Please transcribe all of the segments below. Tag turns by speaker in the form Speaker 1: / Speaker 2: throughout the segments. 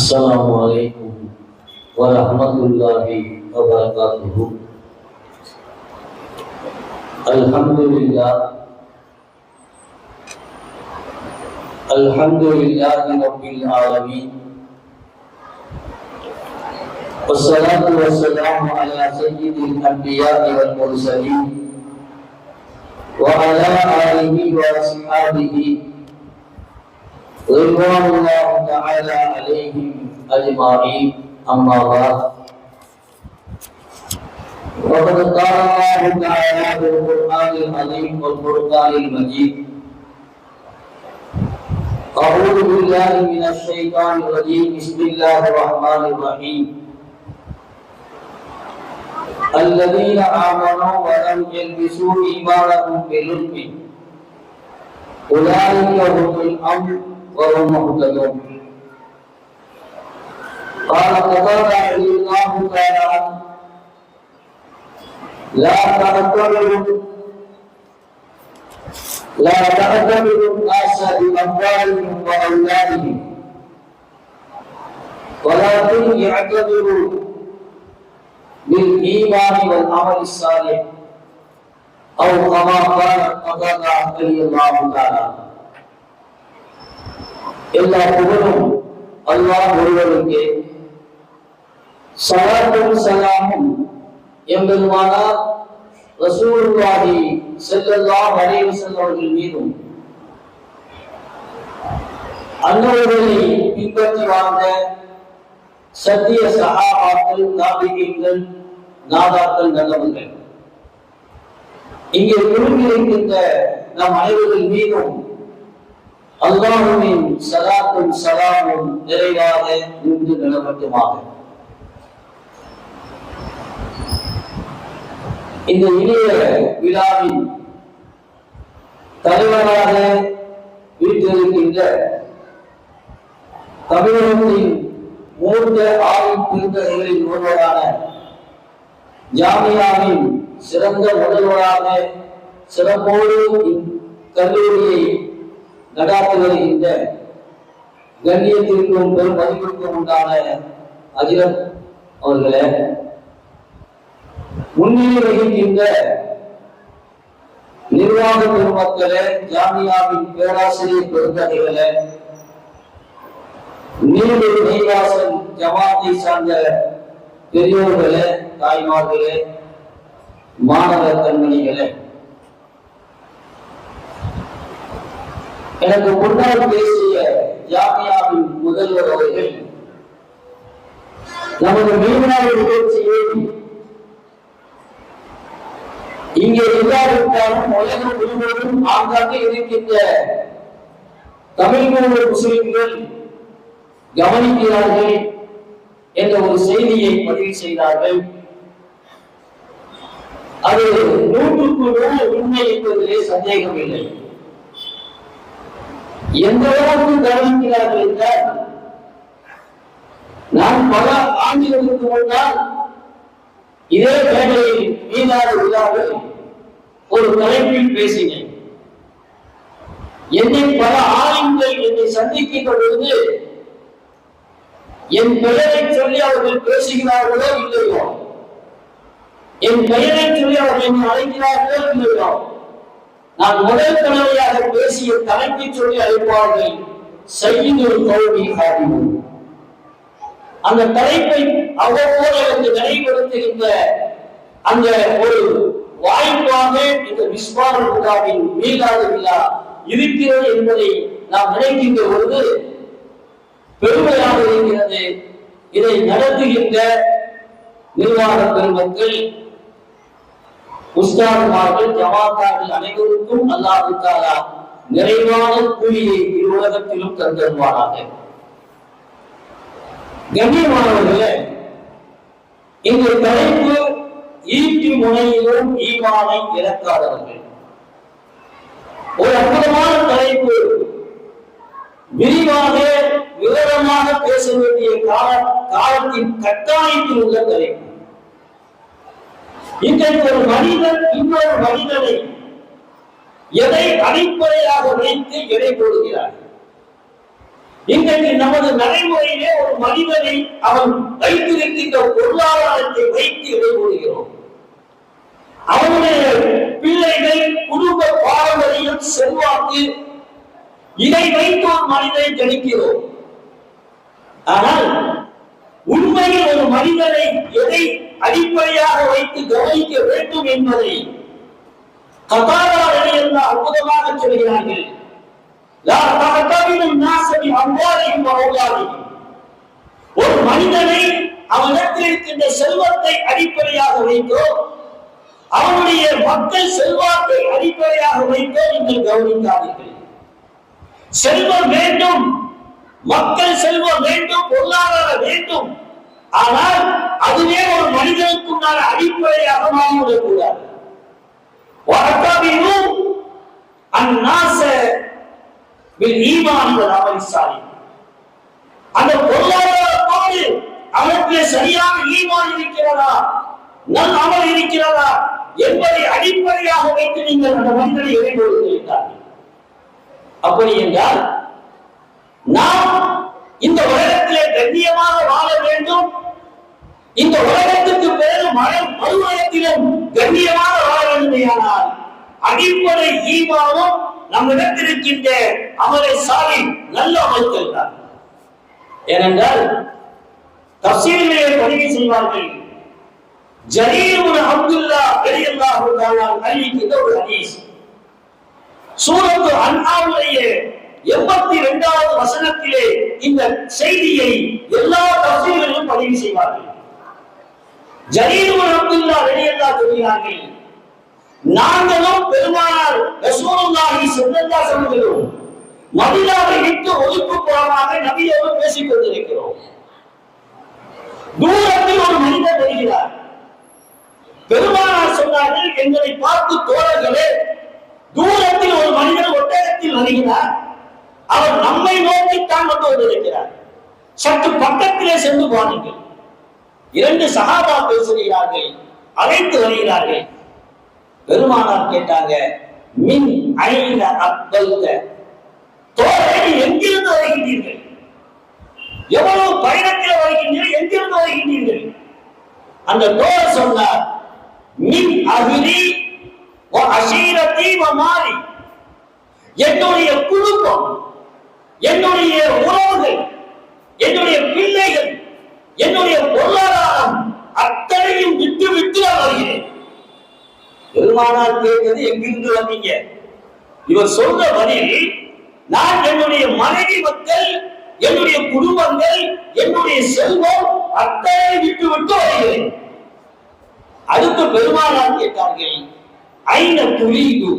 Speaker 1: Assalamualaikum warahmatullahi wabarakatuh. Alhamdulillahi rabbil alamin. Wassalatu wassalamu ala sayyidil anbiya'i wal mursalin wa ala alihi wa ashabihi ridwanullah ta'ala alaihim ajma'in. Amma ba'd. Faqad qala Allah ta'ala fil Qur'anil azim wal Furqanil majid. A'udzu billahi minasy syaithanir rajim. Bismillahir rahmanir rahim. Alladzina amanu wa lam yalbisu imanahum bil-zulmi ulaika humul amn wa hum muhtadun. Qala qala Allah ta'ala la ta'tabiru an-nasa bi amwalihim wa awladihim walakin ya'tabiru bil iman wal amal salih aw kama qala Allah ta'ala. எல்லா புகழும் அல்லாஹ் ஒருவருக்கே, ஸலாத்தும் ஸலாமும் எம்பெருமானார் ரசூலுல்லாஹி ஸல்லல்லாஹு அலைஹி வஸல்லம் அவர்கள் மீதும் அன்னவர்களை பின்பற்றி வாழ்ந்த சத்திய சஹாபாக்கள், தாபிஈன்கள், நாதாக்கள், நல்லவர்கள் இங்கே குழுமியிருக்கின்ற நம் அனைவர்கள் மீதும் அல்லாஹ்வின் ஸலாத்தும் ஸலாமும் நிறைவாக நின்று நிலவட்டுமாக. இந்த இனிய விழாவின் தலைவராக வீட்டிருக்கின்ற தமிழகத்தின் மூத்த ஆய்வு பெருந்தகைகளில் ஒருவரான ஜாமியாவின் சிறந்த முதல்வராக சிறப்போடு கல்லூரியை நடாத்தி வருகின்ற கண்ணியத்திற்கும் பெரும் மதிப்பிற்கும் உண்டான அஜிரத் அவர்களே, முன்னிலை வகிக்கின்ற நிர்வாக பெருமக்களே, ஜாமியாவின் பேராசிரியர் பெருந்தகைகளே, நீண்டூர் நெய்வாசல் ஜமாத்தை சார்ந்த பெரியோர்களே, தாய்மார்களே, மாணவ கண்மணிகளே, எனக்கு முன்னால் பேசிய ஜாமியாவின் முதல்வர் அவர்கள் நமது மீனாடு நிகழ்ச்சியை இங்கே இல்லாவிட்டாலும் உலகம் முழுவதும் ஆங்காங்கே இருக்கின்ற தமிழ் முஸ்லிம்கள் கவனிக்கிறார்கள் என்ற ஒரு செய்தியை பதிவு செய்தார்கள். அது 100% உண்மை என்பதிலே சந்தேகம் இல்லை. எந்த அளவுக்கு கவனிக்கிறார்கள் என்றால், நான் பல ஆண்டுகளுக்கு முன்னால் இதே மேடையில் மீனாடு விழாவில் ஒரு தலைப்பில் பேசினேன். என்னை பல ஆளுங்கள் என்னை சந்திக்கின்ற பொழுது என் பெயரை சொல்லி அவர்கள் பேசுகிறார்களோ இல்லையோ, என் பெயரை சொல்லி அவர்கள் என்னை அழைக்கிறார்களோ இல்லையோ, நான் முதல் தடவையாக பேசிய தலைப்பை சொல்லி அழைப்பார்கள், சையீதுல் கௌமி ஹாதிமுன். அந்த தலைப்பை அவ்வப்போது எனக்கு நினைவுபடுத்துகின்ற அந்த ஒரு வாய்ப்பாக இந்த மிஸ்பார் விழாவின் மீளாது விழா இருக்கிறது என்பதை நாம் நினைக்கின்ற பொழுது பெருமையாக இருக்கிறது. இதை நடத்துகின்ற நிர்வாக பெருமக்கள், உஸ்தாதுமார்கள், ஜமாத்தார்கள் அனைவருக்கும் அல்லாஹ் தஆலா நிறைவான கூலியை உலகத்திலும் தந்தருவாராக. கண்ணியமானவர்களே, இந்த தலைப்பு ஈட்டி முனையிலும் ஈமானை இழக்காதவர்கள். ஒரு அற்புதமான தலைப்பு, விரிவாக விவரமாக பேச வேண்டிய காலத்தின் கட்டாயத்தில் உள்ள தலைப்பு. இன்றைக்கு ஒரு மனிதன் இன்னொரு மனிதனை எதை அடிப்படையாக வைத்து எடை போடுகிறார்? இன்றைக்கு நமது நடைமுறையிலே ஒரு
Speaker 2: ஒரு மனிதனை அவன் வைத்திருக்கின்ற பொருளாதாரத்தை வைத்து எதிர்கொள்கிறோம். அவனுடைய பிள்ளைகள், குடும்ப பாரம்பரியம், செல்வாக்கு, இதை வைத்து ஒரு மனிதனை கணிக்கிறோம். ஆனால் உண்மையில் ஒரு மனிதனை எதை அடிப்படையாக வைத்து கவனிக்க வேண்டும் என்பதை கதாரா ரலியல்லாஹு அற்புதமாக சொல்கிறார்கள். ஒரு மனிதனை அவனிடத்தில் இருக்கின்ற செல்வத்தை அடிப்படையாக வைத்தோ, அவனுடைய மக்கள் செல்வாக்கை அடிப்படையாக வைத்தோ நீங்கள் கவனிக்காதீர்கள். செல்வம் வேண்டும், மக்கள் செல்வம் வேண்டும், பொருளாதாரம் வேண்டும். ஆனால் அதுவே ஒரு மனிதனுக்குண்டான அடிப்படையாக மாறிவிடக் கூடாது. அந்த பொருளாதாரத்தோடு அவனுக்கு சரியான ஈமான் இருக்கிறதா, நல் அமல் இருக்கிறதா என்பதை அடிப்படையாக வைத்து நீங்கள் அந்த மனிதனை எதிர்கொள்கிறார்கள். அப்படி என்றால் நாம் இந்த உலகத்திலே கண்ணியமாக வாழ வேண்டும், இந்த உலகத்துக்கு பிறகு மறுமயத்திலும் கண்ணியமாக வாழ வேண்டுமானால் அடிப்படை ஈமானும் நம்மிடத்தில் இருக்கின்ற அமலை சாலி நல்ல அமல்கள் தான். ஏனென்றால் தஃசீரிலே பதிவு செய்வார்கள், ஜரீர் இப்னு அப்துல்லா ரலியல்லாஹு தஆலா அறிவிக்கின்ற ஒரு ஹதீஸ். சூரத்து அன்ஆமுடைய 82வது வசனத்திலே இந்த செய்தியை எல்லா தஃசீரிலும் பதிவு செய்வார்கள். ஜரீர் இப்னு அப்துல்லா ரலியல்லாஹு சொல்கிறார்கள், நாங்களும் பெருமானார் ரசூலுல்லாஹி ஸல்லல்லாஹு அலைஹி வஸல்லம் மதீனாவை விட்டு ஒதுக்குப்புறமாக நபியோடு பேசிக் கொண்டிருக்கிறோம். தூரத்தில் ஒரு மனிதர் வருகிறார். பெருமானார் சொன்னார்கள், எங்களை பார்த்து தோழர்களே, தூரத்தில் ஒரு மனிதர் ஒட்டகத்தில் வருகிறார், அவர் நம்மை நோக்கித்தான் வந்து கொண்டிருக்கிறார், சற்று பக்கத்திலே சென்று பாருங்கள். 2 சஹாபாக்கள் சொல்கிறார்கள், அழைத்து வருகிறார்கள். பெருமானார் கேட்டாங்க, மின் ஐன அக்பல்த, தோழரை எங்கிருந்து வருகின்றீர்கள், எவ்வளவு பயணத்தில் வருகின்றீர்கள், எங்கிருந்து வருகின்றீர்கள்? அந்த தோழர் சொன்னார், மின் அஹ்லி வ அஷீரதி வ மாலி, என்னுடைய குடும்பம், என்னுடைய உறவுகள், என்னுடைய பிள்ளைகள், என்னுடைய பொருளாதாரம் அத்தனையும் விட்டு விட்டு வருகிறேன். பெருமானார் கேட்கிறது, எங்கிருந்து வந்தீங்க? இவர் சொல்ற பதில், நான் என்னுடைய மனைவி மக்கள், என்னுடைய குடும்பங்கள், என்னுடைய செல்வம் அத்தனை விட்டு விட்டு வருகிறேன். அடுத்து பெருமானார் கேட்டார்கள், ஐன துரீது,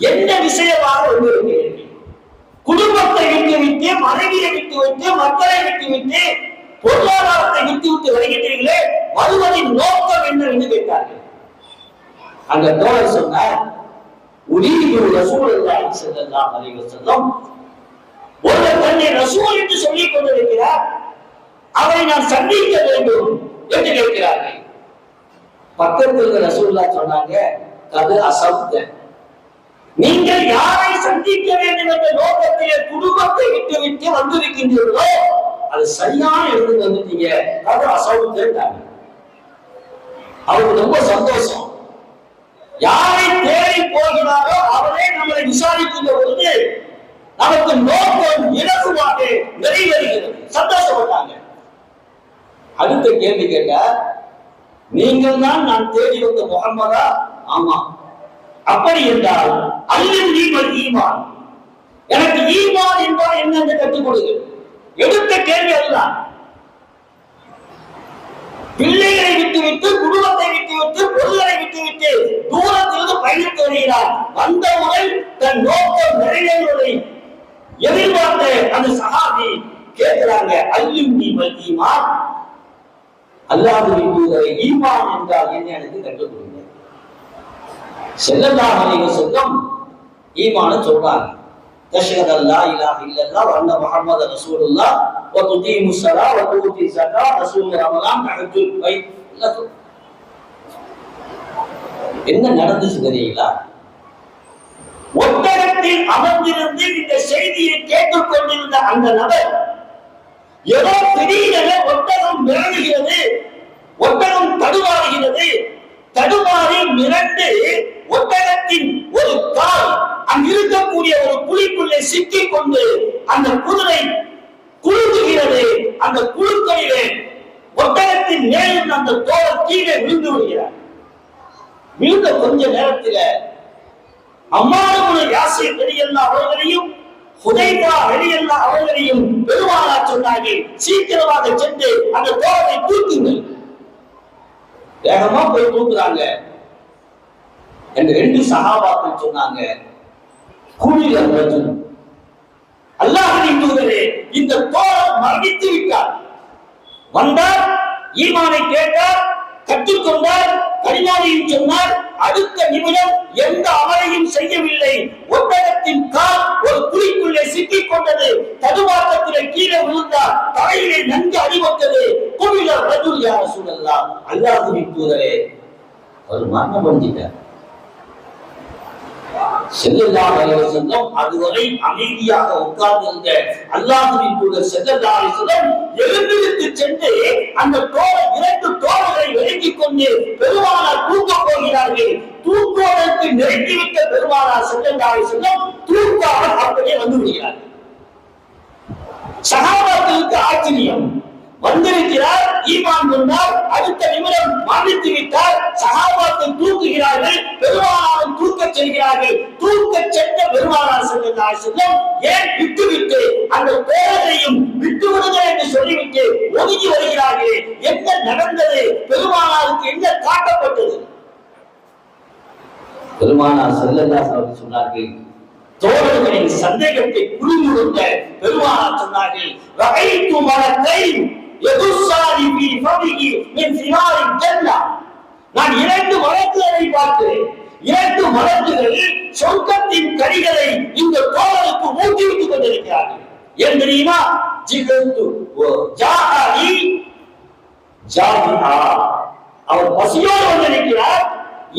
Speaker 2: என்ன விஷயமாக வந்திருக்கிறீர்கள்? குடும்பத்தை விட்டு விட்டு, மனைவியை விட்டு விட்டு, மக்களை விட்டு விட்டு, பொருளாதாரத்தை விட்டு விட்டு வருகின்றீர்களே, வருவதின் நோக்கம் என்ன என்று கேட்டார்கள். அந்த தோழர் சொன்னார், உரீது ரசூலுல்லாஹி ஸல்லல்லாஹு அலைஹி வஸல்லம், ஒருவர் தன்னை ரசூல் என்று சொல்லிக் கொண்டிருக்கிறார், அவரை நான் சந்திக்க வேண்டும் என்று கேட்கிறார்கள். பக்கத்தில் ரசூலுல்லாஹ் சொன்னாங்க, கது அசப்த, நீங்கள் யாரை சந்திக்க வேண்டும் என்ற நோக்கத்திலே குடும்பத்தை விட்டு விட்டு வந்திருக்கின்றீர்களோ அது சரியான இடத்துக்கு வந்துட்டீங்க, கது அசப்த. அவருக்கு ரொம்ப சந்தோஷம். யாரை தேடி போகிறாரோ அவரே நம்மளை விசாரிக்கின்ற பொழுது நமக்கு நோக்கம் இலகுவாக நிறைவேறுகிறது, சந்தோஷப்பட்டாங்க. அடுத்த கேள்வி கேட்டா, நீங்கள் தான் நான் தேடி வந்த முகம்மதா? ஆமா. அப்படி என்றால் அல்லிம் நீமல் ஈமான், எனக்கு ஈமான் என்பார் என்ன என்று கற்றுக் கொடுங்க. எடுத்த கேள்வி அதுதான். பிள்ளைகளை விட்டுவிட்டு, குடும்பத்தை விட்டுவிட்டு, பொருள்களை விட்டுவிட்டு தூரத்திலிருந்து பயணித்து வருகிறார். வந்தவுடன் தன் நோக்கம் நிறைவேறுவதை எதிர்பார்த்த அந்த சஹாபி கேட்கிறாங்க, அல்லிம் நீமல் ஈமான், அல்லாஹ்வின் தூதரை ஈமான் என்றால் என்ன எனக்கு கற்றுக் கொடுங்க. ஸல்லல்லாஹு அலைஹி வஸல்லம் ஈமானை சொல்றாங்க, தஷ்ஹது அல்லா இலாஹ இல்லல்லாஹ் வ அன்ன முஹம்மத ரசூலுல்லாஹ் வ துகீமுஸ் ஸலாஹ் வ துஊதி ஸகாத் வ ஸூமு ரமலான் வ ஹஜ்ஜுல் பைத். என்ன நடந்துச்சு தெரியுங்களா? ஒட்டகத்தில் அமர்ந்திருந்து இந்த செய்தியை கேட்டுக் கொண்டிருந்த அந்த நபர் ஏதோ திடீரென ஒட்டகம் மிரண்டுகிறது, ஒட்டகம் தடுமாறுகிறது. தடுமாறி மிரண்டு ஒட்டகத்தின் ஒரு கால் அங்கு இருக்கக்கூடிய ஒரு குழிக்குள்ளே சிக்கிக் கொண்டு அந்த குதிரை குலுக்குகிறது. அந்த குழுக்களிலே ஒட்டகத்தின் மேலும் அந்த தோல் கீழே விழுந்து விடுகிறார். விழுந்த கொஞ்ச நேரத்தில் அம்மாறு யாசிர் ரலியல்லாஹு அவர்களையும் ஹுதைபா ரலியல்லாஹு அவர்களையும் பெருமானார் சொன்னார்கள், சீக்கிரமாக சென்று அந்த தோலை தூக்குங்கள். வேகமா போய் தூக்குறாங்க என்று 2 சஹாபாக்கள் சொன்னாங்க. குழில ரஜுல், அல்லாஹ்வின் தூதரே, இந்த தோழர் மரணித்து விட்டார். வந்தார், ஈமானை கேட்டார், கற்றுக்கொண்டார், கலிமாவையும் சொன்னார். அடுத்த நிமிடம் எந்த அமலையும் செய்யவில்லை. ஒட்டகத்தின் கால் ஒரு குழிக்குள்ளே சிக்கிக் கொண்டது. தடுமாற்றத்திலே கீழே விழுந்தார். தலையிலே நன்கு அடிபட்டது. குழில ரஜுல் யா ரசூலல்லாஹ், அல்லாஹ்வின் தூதரே, ஒரு மரணம் அடைஞ்சிட்டார். ஸல்லல்லாஹு அலைஹி வஸல்லம் அதுவரை அமைதியாக உட்கார்ந்திருந்த அல்லாஹ்வின் தூதர் ஸல்லல்லாஹு அலைஹி வஸல்லம் எழுந்திருந்து சென்று அந்த 2 தோள்களை விலக்கிக் கொண்டு பெருமானார் தூக்கப் போகிறார்கள். தூக்குவதற்கு நெருங்கிவிட்ட பெருமானார் ஸல்லல்லாஹு அலைஹி வஸல்லம் தூக்காமல் அப்படியே வந்து விடுகிறார்கள். சஹாபாக்களுக்கு ஆச்சரியம். வந்திருக்கிறார், ஈமான் கொண்டார், அடுத்த நிமிடம் மரணித்து விட்டார். சஹாபாக்கள் தூக்குகிறார்கள், பெருமானாரும் தூக்கச் செல்கிறார்கள். தூக்கச் சென்ற பெருமானார் ஸல்லல்லாஹு அலைஹி வஸல்லம் ஏன் விட்டுவிட்டு அந்த தோழரையும் விட்டு விடுங்கள் என்று சொல்லிவிட்டு ஒதுங்கி வருகிறார்கள். என்ன நடந்தது? பெருமானாருக்கு என்ன காட்டப்பட்டது? பெருமானார் ஸல்லல்லாஹு அலைஹி வஸல்லம் சொன்னார்கள், தோழர்களின் சந்தேகத்தை புரிந்துகொண்ட பெருமானார் சொன்னார்கள், ரஐது மலக்கைன் யதுஸ்ஸானி ஃபீ ஃபதிஹி மின் சிமாரில் ஜன்னah. நான் 2 மலக்குகளை பார்த்தேன். 2 மலக்குகள் சொர்க்கத்தின் கனிகளை இந்த தோழருக்கு ஊட்டிவிட்டுக் கொண்டிருக்கிறார்கள். ஏன் தெரியுமா? ஜிகந்து ஜாஹி ஜாஹிஹா, அவர் பசியோடு வந்திருக்கிறார்.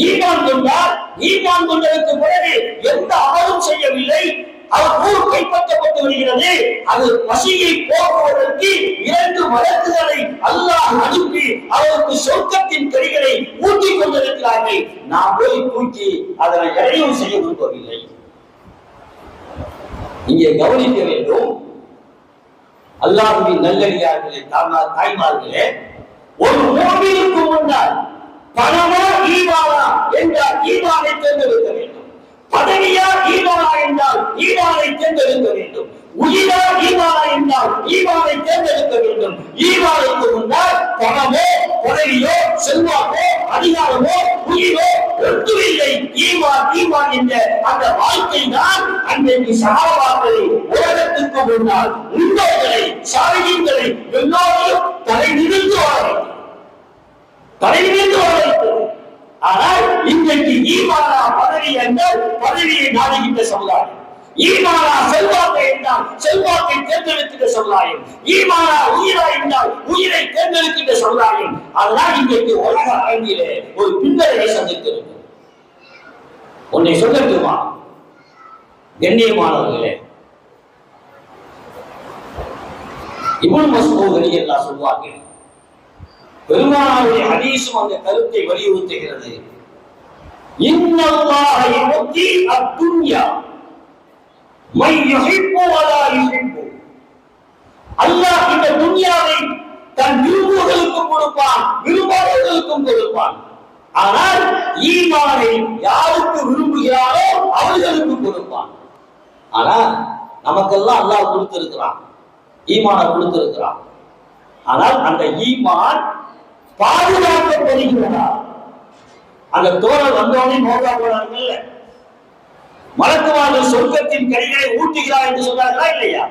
Speaker 2: ஈமான் கொண்டார். ஈமான் கொண்டதற்கு பிறகு எந்த அமலும் செய்யவில்லை. அவர் ஊர் கைப்பற்றப்பட்டு வருகிறது. அது பசியை போக்குவதற்கு 2 மலக்குகளை அல்லாஹ் அனுப்பி அவருக்கு சொர்க்கத்தின் கனிகளை ஊட்டிக் கொண்டிருக்கிறார்கள். நாம் போய் தூக்கி அதனை எதையும் செய்ய விரும்பவில்லை. இங்கே கவனிக்க வேண்டும். அல்லாஹ்வின் நல்லடியார்களே, தாய்மார்களே, ஒரு மூமினுக்கு முன்னால் பணமா ஈமானா என்றால் ஈமானை தேர்ந்தெடுக்க வேண்டும். பதவியா ஈமானா என்றால் ஈமானை தேர்ந்தெடுக்க வேண்டும். உயிரா ஈமானா என்றால் ஈமானை தேர்ந்தெடுக்க வேண்டும். ஈமானுக்கு முன்னால் பணமோ பதவியோ செல்வாக்கோ அதிகாரமோ உயிரோ ஒட்டுவில்லை. ஈமான் ஈமான் என்ற அந்த வாழ்க்கை தான் அன்றைக்கு சஹாபாக்களை உலகத்துக்கு முன்னால் முன்னோர்களை சாலிஹீன்களை எல்லோரையும் தலை நிமிர்ந்து வளர்த்தது. ஆனால் இன்றைக்கு ஈமானா பதவி என்றால் பதவியை நாடுகின்ற சமுதாயம், ஈமானா செல்வாக்கை என்றால் செல்வாக்கை தேர்ந்தெடுக்கின்ற சமுதாயம், ஈமானா உயிரா என்றால் உயிரை தேர்ந்தெடுக்கின்ற சமுதாயம். அதனால் இன்றைக்கு உலக அரங்கிலே ஒரு பின்னடைவை சந்தித்திருக்கிறது. ஒன்றை சொல்லட்டுமா கண்ணியமானவர்களே? இப்னு மஸ்ஊத் ரலியல்லாஹு சொல்வார்கள், பெருமானாருடைய ஹதீஸும் அந்த கருத்தை வலியுறுத்துகிறது. இன்னல்லாஹ யுதி அத்-துன்யா மன் யுஹிப்பு வ லா யுஹிப்பு. அல்லாஹ் இந்த துன்யாவை தன் விரும்புவர்களுக்கும் கொடுப்பான், விரும்பாதவர்களுக்கும் கொடுப்பான். ஆனால் ஈமானை யாருக்கு விரும்புகிறாரோ அவர்களுக்கு கொடுப்பான். ஆனால் நமக்கெல்லாம் அல்லாஹ் கொடுத்திருக்கிறான், ஈமானை கொடுத்திருக்கிறான். ஆனால் அந்த ஈமான் பாதுகாக்கப்படுகிறதா? அந்த தோழர் வந்தோடனே நோக்கா போனாங்கல்ல, மலக்குமார்கள் சொர்க்கத்தின் கனிகளை ஊட்டுகிறார் என்று சொன்னார்களா இல்லையா?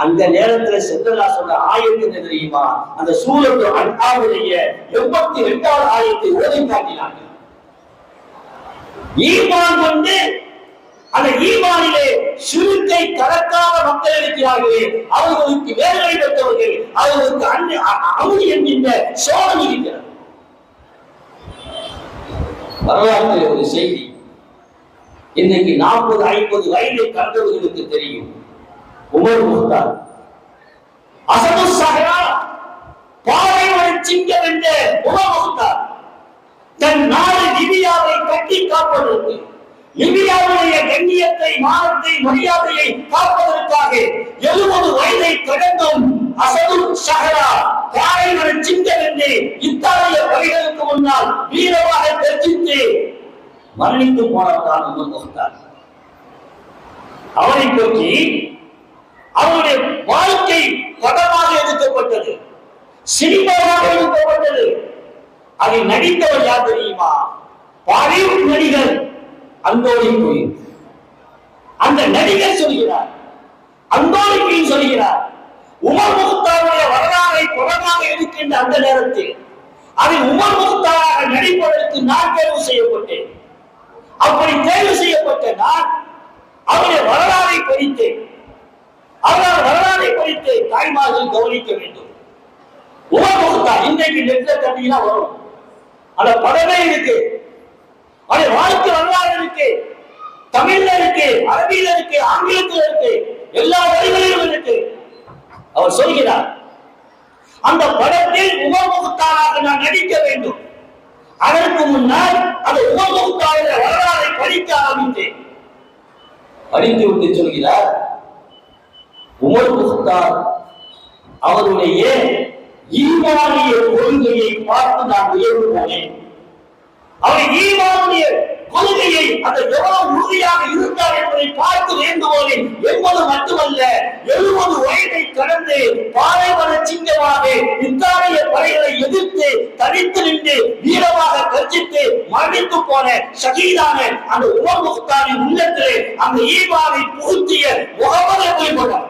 Speaker 2: அந்த நேரத்தில் செல்லல்லா சொன்ன ஆயத்து என்ன தெரியுமா? அந்த சூரத்து அன்ஆவுடைய 82வது ஆயத்தை ஓதி காட்டினார்கள். ஈமான் கொண்டு அந்த ஈமானிலே ஷிர்க்கை கலக்காத மக்கள் இருக்கிறார்களே, அவர்களுக்கு வேதனை பெற்றவர்கள், அவர்களுக்கு அமுதி என்கின்ற சோதனை இருக்கிறது. வரலாற்றில் ஒரு செய்தி, இன்னைக்கு 40-50 வயதை கடந்தவர்களுக்கு தெரியும். உமர் முக்தார் அசது சஹரா பாலைவன சிங்கம் என்ற உணவகுத்தார். தன் நாடு லிபியாவை கட்டி காப்பதற்கு, லிபியாவுடைய கண்ணியத்தை, மானத்தை, மரியாதையை காப்பதற்காக 70 வயதை கடந்தும் அசது சஹரா பாலைவன சிங்கம் என்று இத்தாலிய படைகளுக்கு முன்னால் வீரமாக கர்ஜித்து மரணித்து போனவர்தான் உணவகுத்தார். அவரை பற்றி அவருடைய வாழ்க்கை படமாக எடுக்கப்பட்டது, சினிமாவாக எடுக்கப்பட்டது. அதை நடித்தவர் யார் தெரியுமா? பாலிவுட் நடிகர் அந்தோனி குயின். அந்த நடிகர் சொல்கிறார், அந்தோனி குயின் சொல்கிறார், உமர் முக்தாருடைய வரலாறை படமாக எடுக்கின்ற அந்த நேரத்தில் அதில் உமர் முக்தாராக நடிப்பதற்கு நான் தேர்வு செய்யப்பட்டேன். அப்படி தேர்வு செய்யப்பட்ட நான் அவருடைய வரலாறை படித்தேன். அவரால் வரலாறை படித்து தாய்மார்கள் கவனிக்க வேண்டும். உமர் முக்தார் இன்றைக்கு நெட்ல கண்டினா வரும், அந்த படமே இருக்கு, அது வாழ்க்கை வரலாறு இருக்கு, தமிழ்ல இருக்கு, அரபியில இருக்கு, ஆங்கிலத்தில் இருக்கு, எல்லா வழிகளிலும் இருக்கு. அவர் சொல்கிறார், அந்த படத்தில் உமர் முக்தாராக நான் நடிக்க வேண்டும். அதற்கு முன்னால் அந்த உமர் முக்தாருடைய வரலாறை படிக்க ஆரம்பித்தேன். படித்து விட்டு சொல்கிறார், உமர் முக்தார் அவருடைய ஈமானிய கொள்கையை பார்த்து நான் உயர்வு போனேன். அவர் ஈமானிய கொள்கையை அந்த எவ்வளவு உறுதியாக இருந்தார் என்பதை பார்த்து வேண்டுவோனேன் என்பது மட்டுமல்ல, 70 வயதை கடந்து பாலைவன சிங்கமாக இத்தாலிய படைகளை எதிர்த்து தனித்து நின்று வீரமாக கர்ஜித்து மரணித்து போன ஷஹீதான அந்த உமர் முக்தாரின் உள்ளத்திலே அந்த ஈமானை புகுத்திய முகமது எப்படிப்பட்டவர்,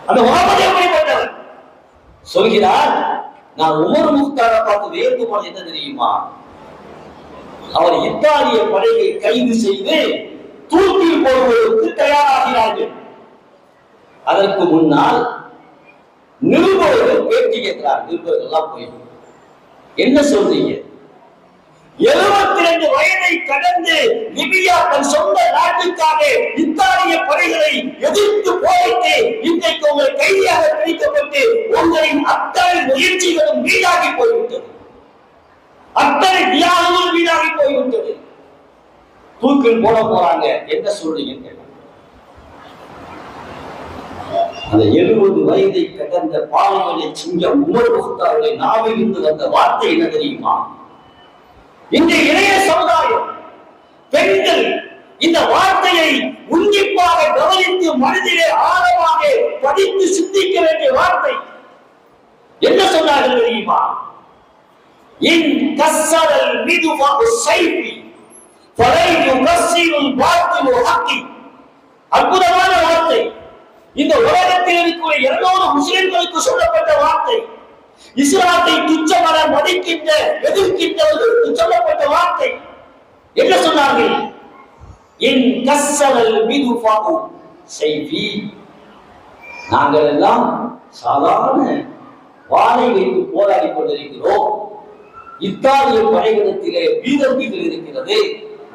Speaker 2: அந்த முகமது எப்படிப்பட்டவர் சொல்கிறார். நான் உமர் முக்தாரை பார்த்து வேர்ந்து போன என்ன தெரியுமா? அவர் இத்தாலிய படையை கைது செய்து தூக்கில் போடுவதற்கு தயாராகிறார்கள். அதற்கு முன்னால் நிருபர்கள் பேட்டி கேட்கிறார். நிருபர்கள் எல்லாம் போய் என்ன சொல்றீங்க? 72 வயதை கடந்து லிபியா தன் சொந்த நாட்டுக்காக இத்தாலிய படைகளை எதிர்த்து போரிட்டு இன்றைக்கு உங்கள் கைதியாக பிடிக்கப்பட்டு உங்களின் அத்தனை முயற்சிகளும் வீணாகி போய்விட்டது, அத்தனை தியாகங்களும் வீணாகி போய்விட்டது. தூக்கில் போட போறாங்க, என்ன சொல்றீங்க? அந்த 70 வயதை கடந்த பாலைவன சிங்கம் உமர் முக்தாருடைய நாவில் இருந்து வந்த வார்த்தை என்ன தெரியுமா? இந்த இளைய சமுதாயம், பெண்கள் இந்த வார்த்தையை உன்னிப்பாக கவனித்து மனதிலே ஆழமாக பதித்து சிந்திக்க வேண்டிய வார்த்தை. என்ன சொன்னார்கள் தெரியுமா? இன் கஸ்ஸரல் மிதுவா ஸைஃபி ஃபலை யுகஸ்ஸிருல் பாத்திலு ஹக்கி. அற்புதமான வார்த்தை. இந்த உலகத்தில் இருக்கிற 200 முஸ்லிம்களுக்கு சொல்லப்பட்ட வார்த்தை. இஸ்லாத்தை துச்சமர மதிக்கின்ற எதிர்க்கின்றவர்களுக்கு சொல்லப்பட்ட வார்த்தை. என்ன சொன்னார்கள்? இன் கஸ்ஸரல் மிதுவா ஸைஃபி. நாங்கள் எல்லாம் சாதாரண வாளை வைத்து போராடி கொண்டிருக்கிறோம். இத்தாலிய படைகளிடத்திலே பீரங்கிகள் இருக்கிறது,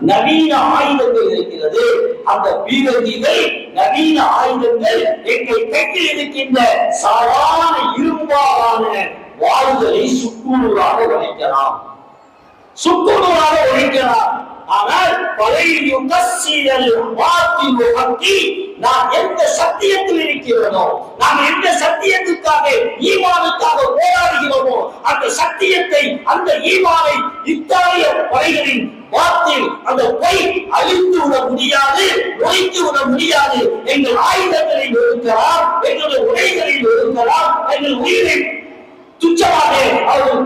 Speaker 2: நவீன ஆயுதங்கள் இருக்கிறது. அந்த பீரங்கிகள், நவீன ஆயுதங்கள் எங்கள் கையில் இருக்கின்ற சாதாரண இரும்பாலான வாள்களை சுக்குநூறாக உடைக்கலாம், சுக்குநூறாக உடைக்கலாம். ஆனால் நாம் எந்த சத்தியத்தில் இருக்கிறோமோ, நாம் எந்த சத்தியத்துக்காக ஈமானுக்காக போராடுகிறோமோ, அந்த சத்தியத்தை, அந்த ஈமானை இத்தாலிய படைகளின் வார்த்தையில் அந்த பொய் அழித்து விட முடியாது, ஒழித்து விட முடியாது. எங்கள் ஆயுதங்களில் ஒழுக்கலாம், எங்களுடைய உடைகளில் ஒழுக்கலாம், எங்கள் உயிரை துச்சமாக அவர்கள்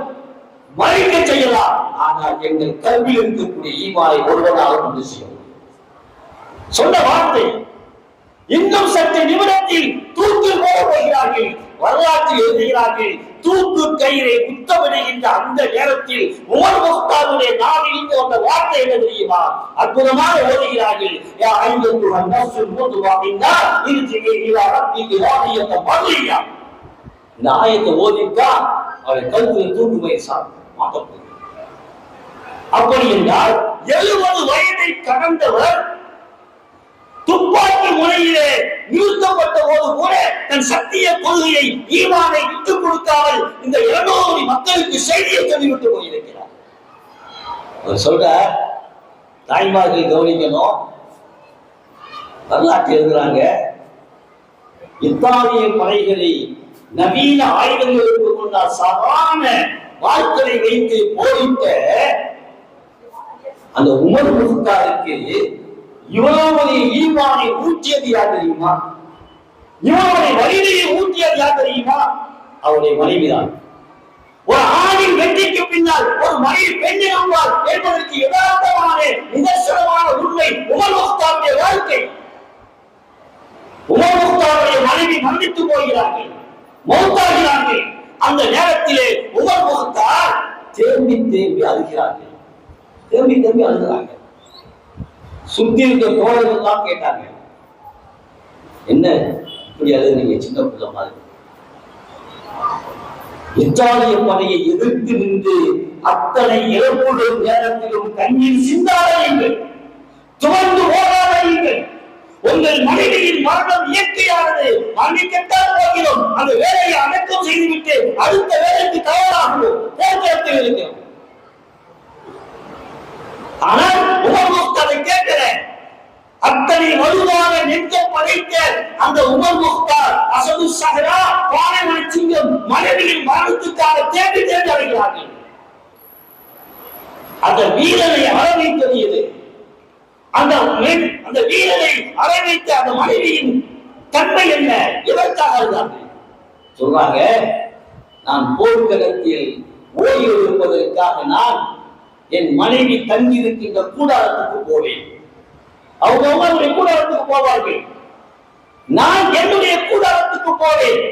Speaker 2: மறைக்க செய்யலாம். ஆனால் எங்கள் கல்வியில் இருக்கக்கூடிய ஈமானை ஒருவனாக கொண்டு செய்யும் சொன்ன வார்த்தை. இன்னும் சற்று நிமிடத்தில் தூக்கில் போட போகிறார்கள். வரலாற்றில் எழுதுகிறார்கள், தூக்கு கயிறை குத்தமிடுகின்ற அந்த நேரத்தில் உமர் முக்தாருடைய நாவிலிருந்து வந்த வார்த்தை என்ன தெரியுமா? அற்புதமாக ஓதுகிறார்கள். யா ஐயத்துஹன் நஃப்ஸுல் முத்மஇன்னா இர்ஜிஇ இலா ரப்பிகி ராதியத்தன் மர்லியா. இந்த ஆயத்தை ஓதிட்டா அவரை கழுத்தில் தூக்கு வயசாக மாட்டப்படும். அப்படி என்றால் 70 வயதை கடந்தவர் துப்பாக்கி முனையிலே நிறுத்தப்பட்ட போது கூட தன் சத்திய கொள்கையை ஈமானை விட்டுக் கொடுக்காமல் இந்த 200 கோடி மக்களுக்கு செய்தியை சொல்லிவிட்டு போயிருக்கிறார். அவர் சொல்ற தாய்மார்கள் கவனிக்கணும், வரலாற்று எழுதுறாங்க, இத்தாலிய படைகளை நவீன ஆயுதங்களுக்கு முன்னால் சாதாரண வாட்களை வைத்து போரிட்ட அந்த உமர் முஃப்தாருக்கு இவனுடைய ஈமானை ஊற்றியது யார் தெரியுமா? இவனுடைய வலிமையை ஊற்றியது யார் தெரியுமா? அவருடைய மனைவிதான். ஒரு ஆணின் வெற்றிக்கு பின்னால் ஒரு மனைவி பெண்ணிருந்தால் என்பதற்கு யதார்த்தமான நிதர்சனமான உண்மை உமர் முஃப்தாருடைய வாழ்க்கை. உமர் முஃப்தாருடைய மனைவி மன்னித்து போகிறார்கள், மௌத்தாகிறார்கள். அந்த நேரத்திலே உமர் முஃப்தார் தேம்பி தேம்பி அழுகிறார்கள், தேம்பி தேம்பி அழுகிறாங்க. சுத்தி இருக்க தோழர்கள் தான் கேட்டாங்க, என்ன இப்படி அழுதுறீங்க சின்ன பிள்ளை மாதிரி? இத்தாலிய படையை எதிர்த்து நின்று அத்தனை இழப்புகள் நேரத்திலும் கண்ணீர் சிந்தாதீர்கள், துவண்டு ஓடாதீர்கள். உங்கள் மனைவியின் மரணம் இயற்கையானது, மன்னிக்கத்தான் போகிறோம். அந்த வேலையை அடக்கம் செய்துவிட்டு அடுத்த வேலைக்கு தயாராகுவோம், போக்குவரத்தில் இருக்கிறோம். ஆனால் உமர் முஃப்தாரை கேட்கிறேன், அத்தனை வலுவான நெஞ்சம் படைத்த அந்த உமர் முஃப்தார் அசது சஹரா பாலைவன சிங்கம் மனைவியின் மரணத்துக்காக தேடி தேடி அடைகிறார்கள். அந்த வீரனை அரவணைத்தது எது? அந்த வீரனை அரவணைத்த அந்த மனைவியின் தன்மை என்ன? எதற்காக இருந்தார்கள்? சொல்றாங்க, நான் போர்க்களத்தில் ஓய்வு இருப்பதற்காக நான் என் மனைவி தங்கி இருக்கின்ற கூடாரத்துக்கு போவேன். அவங்க அவங்களுடைய கூடாரத்துக்கு போவார்கள், நான் என்னுடைய கூடாரத்துக்கு போவேன்.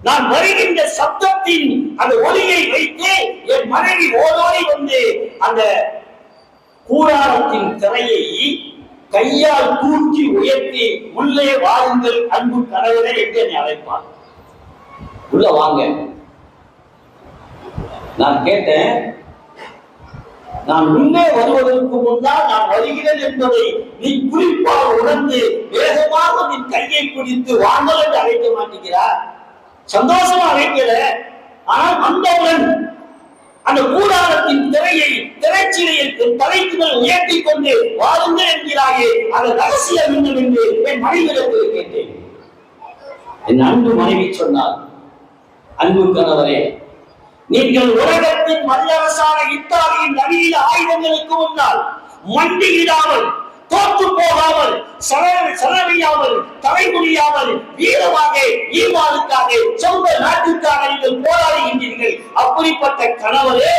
Speaker 2: நான் வருகின்ற சப்தத்தின் அந்த ஒலியை வைத்து என் மனைவி ஓடோடி வந்து அந்த கூடாரத்தின் திரையை கையால் தூக்கி உயர்த்தி உள்ளே வாருங்கள் அன்பு கணவரே என்று என்னை அழைப்பார். உள்ள வாங்க. நான் கேட்டேன், நான் உள்ளே வருவதற்கு முன்னால் நான் வருகிறேன் என்பதை நீ குறிப்பாக உணர்ந்து வேகமாக நீ கையை பிடித்து வாங்கல் என்று அழைக்க மாட்டேங்கிறார். சந்தோஷமா அழைக்கல, ஆனால் வந்தவுடன் அந்த கூடாரத்தின் திரையை திரைச்சீலையில் தலைக்கு மேல் உயர்த்தி கொண்டு வாருங்கள் என்கிறாயே, அது ரகசியம் வேண்டும் என்று என் மனைவிடத்தில் கேட்டேன். என் அன்பு மனைவி சொன்னார், அன்பு கணவரே, நீங்கள் உலகத்தின் வல்லரசான இத்தாலியின் நவீன ஆயுதங்களுக்கு முன்னால் மண்டியிடாமல், தோற்று போகாமல், சலவையாமல், தலைமுடியாமல் வீரமாக ஈமானுக்காக சொந்த நாட்டுக்காக நீங்கள் போராடுகின்றீர்கள். அப்படிப்பட்ட கணவரே,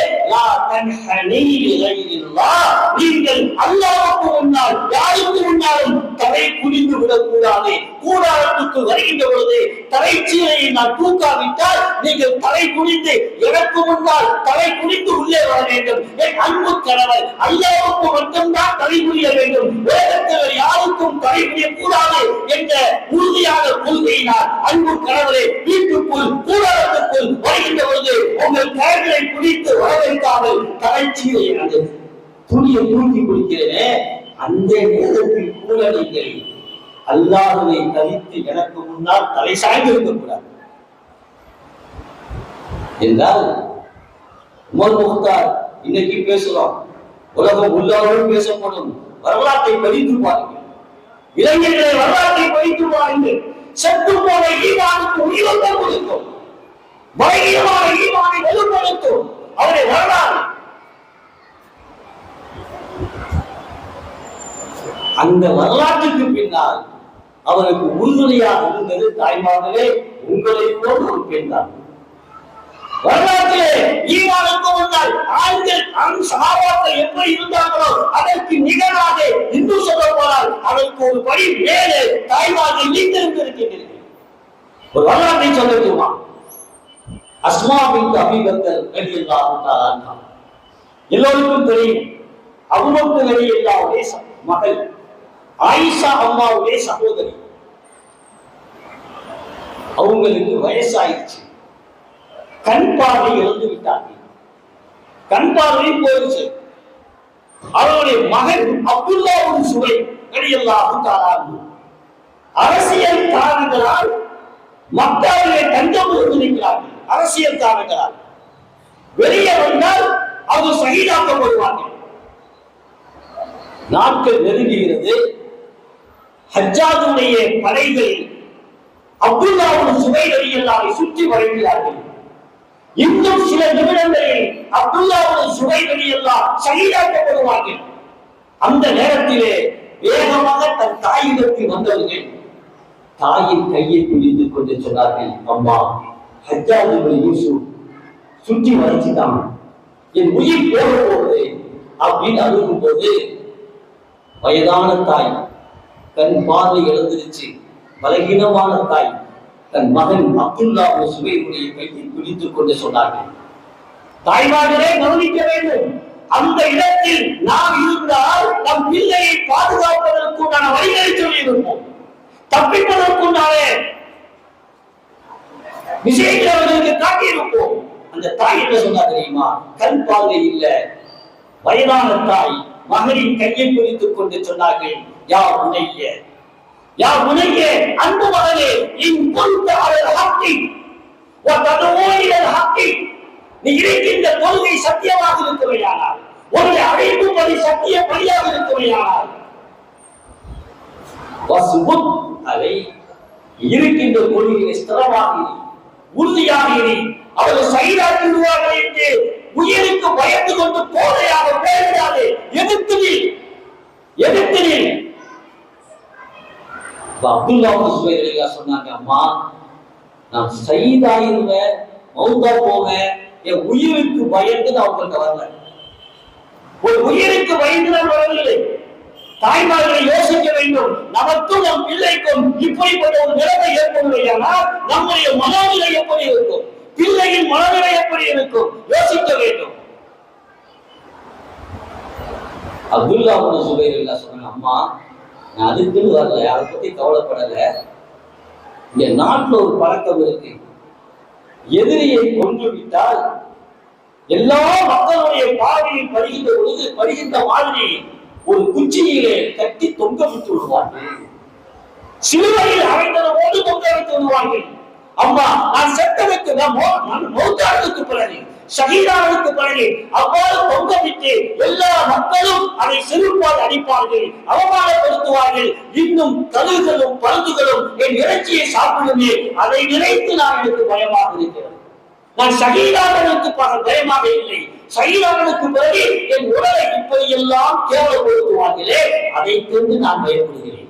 Speaker 2: நீங்கள் அல்லாஹ்வுக்கு முன்னால் யாருக்கு முன்னாலும் தலை குனிந்து விடக்கூடாது. கூடாரத்துக்கு வருகின்ற பொழுது தலைச்சீலையை நான் தூக்காவிட்டால் நீங்கள் தலை குனிந்து எனக்கு முன்னால் தலை குனிந்து உள்ளே வர வேண்டும். என் அன்பு கணவர், அல்லாஹ்வுக்கு மட்டும்தான் தலை குனிய வேண்டும், வேதத்தில் யாருக்கும் தலை குனிய கூடாது என்ற உறுதியான கொள்கையினால் அன்பு கணவரை வீட்டுக்குள் கூடாரத்துக்குள் வருகின்ற பொழுது உங்கள் கைகளை பிடித்து வரவேற்காமல் தலைச்சீலையை அந்த துணியை தூக்கி பிடிக்கிறேனே, அந்த நேரத்தில் கூட நீங்கள் அல்லாஹ்வை தவித்து எனக்கு முன்னால் தலை சாய்ந்து இருக்கக்கூடாது என்றால், உமர் முஃப்தார் இன்னைக்கு பேசுறோம், உலகம் உள்ளவர்களும் பேசப்படும். வரலாற்றை படித்து பாருங்கள், இளைஞர்களை வரலாற்றை படித்து பாருங்கள். செத்து போன ஈமானுக்கு உயிரோட்டம் கொடுக்கும், பலகீனமான ஈமானை வலுப்படுத்தும் அவருடைய வரலாறு. அந்த வரலாற்றுக்கு பின்னால் அவருக்கு உறுதுணையாக இருந்தது தாய்மார்களே, உங்களை போன்ற ஒரு பெண் தான். வரலாற்றிலே ஈமானுக்கு முன்னால் ஆண்கள் சகாபாக்கள் எப்படி இருந்தார்களோ அதற்கு நிகராக இந்து சொல்ல போனால் அதற்கு ஒரு படி மேலே தாய்மார்கள் நீந்திருந்து இருக்கின்றீர்கள். ஒரு வரலாற்றை சொல்லட்டுமா? அஸ்மா பின்த் அபீ பக்கர் ரலியல்லாஹு தஆலா அன்ஹா, எல்லோருக்கும் தெரியும், அபூபக்கர் ரலியல்லாஹுடைய மகள், ஆயிஷா அம்மாவுடைய சகோதரி. அவங்களுக்கு வயசாயிடுச்சு, கண் பார்வை இழந்து விட்டார்கள், கண் பார்வை போயிடுச்சு. அவருடைய மகன் அப்துல்லா சுவை ரலியல்லாஹு தஆலா அரசியல் காரணங்களால் மக்காவிலே தஞ்சம் புகுந்திருக்கிறார்கள். அரசியல் காரணங்களால் வெளியே வந்தால் அது ஷஹீதாக்கப்படுவார்கள். நாட்கள் நெருங்குகிறது. ஹஜ்ஜாஜுடைய படைகள் அப்துல்லா இப்னு சுபைர் ரலியல்லாஹு சுற்றி வருகிறார்கள். இன்னும் சில நிமிடங்களில் அப்துல்லா இப்னு சுபைர் ரலியல்லாஹு ஷஹீதாக்கப்படுவார்கள். அந்த நேரத்திலே வேகமாக தன் தாயிடத்தில் வந்தவர்கள் தாயின் கையை பிடித்துக் கொண்டு சொன்னார்கள், அம்மா, ஹஜ்ஜாஜ் இப்னு யூசுப் சுற்றி வரைச்சிட்டான், என் உயிர் போக போகுது அப்படின்னு அழுகும் போது வயதான தாய், கண் பார்வை இழந்துருச்சு, பலகீனமான தாய் தன் மகன் அப்துல்லா இப்னு சுபைருடைய கையை பிடித்துக் கொண்டு சொன்னார்கள், தாய்மார்களே கவனிக்க வேண்டும், அந்த இடத்தில் நாம் இருந்தால் நம் பிள்ளையை பாதுகாப்பதற்குண்டான வழிகளை சொல்லியிருப்போம், தப்பிப்பதற்குண்டான விஷயங்களை அவர்களுக்கு காட்டியிருப்போம். அந்த தாய் என்ன சொன்னா தெரியுமா? கண் பார்வை இல்ல, வயதான தாய் மகனின் கையை பிடித்துக் கொண்டு சொன்னார்கள், யா புனைய, யா புனைய, அன்பு மகனே, இன் குன்த அலல் ஹக்கி வ ததுஊ இலல் ஹக்கி, நீ இருக்கின்ற கொள்கை சத்தியமாக இருக்கவையானால், உன்னை அழைக்கும்படி சத்திய பலியாக இருக்கவையானால், வஸ்புத் அலை, இருக்கின்ற கொள்கையை ஸ்திரமாக இரு, உறுதியாக இரு, அவர்கள் ஷஹீதாக்கி விடுவார்கள் என்று உயிருக்கு பயந்து கொண்டு கோழையாக பேசாதே, எதிர்த்து நில். அப்துல்லா இப்னு சுபைர் ரலியல்லாஹு சொன்னாங்க, அம்மா, நான் ஷஹீதாயிருவேன், மௌத்தா போவேன், என் உயிருக்கு பயந்து நான் உங்கள்கிட்ட வரல, ஒரு உயிருக்கு பயந்து நான் வரவில்லை. தாய்மார்களை யோசிக்க வேண்டும், நமக்கும் நம் பிள்ளைக்கும் இப்படிப்பட்ட ஒரு நிலைமை ஏற்படுவதானால் நம்முடைய மனநிலை எப்படி இருக்கும், பிள்ளையின் மனநிலை எப்படி இருக்கும், யோசிக்க வேண்டும். அப்துல்லா இப்னு சுபைர் ரலியல்லாஹு சொன்னாங்க, அம்மா, நான் அதுக்குன்னு வரல, அதை பத்தி கவலைப்படல, இந்த நாட்டில் ஒரு பழக்கம் இருக்கு, எதிரியை கொன்று விட்டால் எல்லா மக்களுடைய பார்வையில் படுகின்ற மாதிரி ஒரு குச்சியிலே கட்டி தொங்க விட்டு விடுவார்கள், சிலுவையில் அறைந்ததோடு தொங்க விட்டு விடுவார்கள். அம்மா, நான் செத்ததுக்கு, மௌத்தானதுக்கு பிறகு, ஷஹீதானதுக்கு பிறகு அவ்வாறு தொங்க விட்டு எல்லா மக்களும் அதை செருப்பால் அடிப்பார்கள், அவமானப்படுத்துவார்கள், இன்னும் கழுகுகளும் பருந்துகளும் என் இறைச்சியை சாப்பிடுமே, அதை நினைத்து நான் எனக்கு பயமாக இருக்கிறது. நான் ஷஹீதானதுக்கு பயமாக இல்லை, ஷஹீதானதுக்கு பிறகு என் உடலை இப்படி எல்லாம் கேவலப்படுத்துவார்களே, அதை கொண்டு நான் பயப்படுகிறேன்.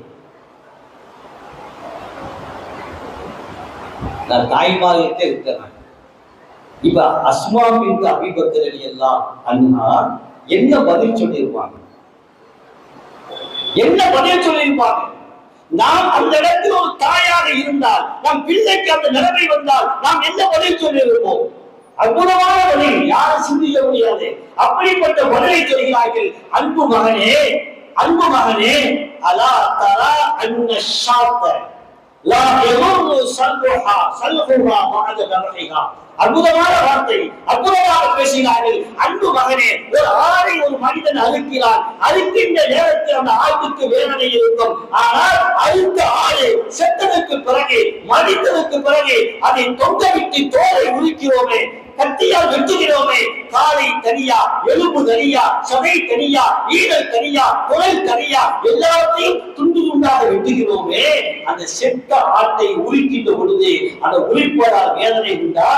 Speaker 2: நான் தாய்மார்கிட்ட இருக்கிறேன். இப்ப அஸ்மா பின்த் அபீ பக்கர் ரலியல்லாஹு அன்ஹா என்ன பதில் சொல்லியிருப்பாங்க? நாம் அந்த இடத்தில் ஒரு தாயாக இருந்தால், நம் பிள்ளைக்கு அந்த நிலைமை வந்தால் நாம் என்ன பதில் சொல்லியிருப்போம்? அற்புதமான பதில், யாரும் சிந்திக்க முடியாது. அப்படிப்பட்ட பதிலை சொல்கிறார்கள், அன்பு மகனே, அலா தரா அன்ன ஷாத்த லா யதுர்ரு சல்ஹா பஅத தர்ஹிஹா. அற்புதமான வார்த்தை, அற்புதமாக பேசினார்கள். அன்பு மகனே, ஒரு ஆடை ஒரு மனிதன் அறுக்கிறான், அறுக்கின்ற நேரத்தில் அந்த ஆட்டுக்கு வேதனை இருக்கும். ஆனால் அறுத்த ஆடு செத்ததற்கு பிறகு, மடித்ததற்கு பிறகு அதை தொங்க விட்டு தோலை உரிக்கிறோமே, கத்தியால் வெட்டுகிறோமே, காலை தனியா, எலும்பு தனியா, சதை தனியா, ஈரல் தனியா, குரல் தனியா, எல்லாத்தையும் துண்டு துண்டாக வெட்டுகிறோமே, அந்த செத்த ஆட்டை உரிக்கின்ற பொழுது அந்த உரிப்பதால் வேதனை உண்டா?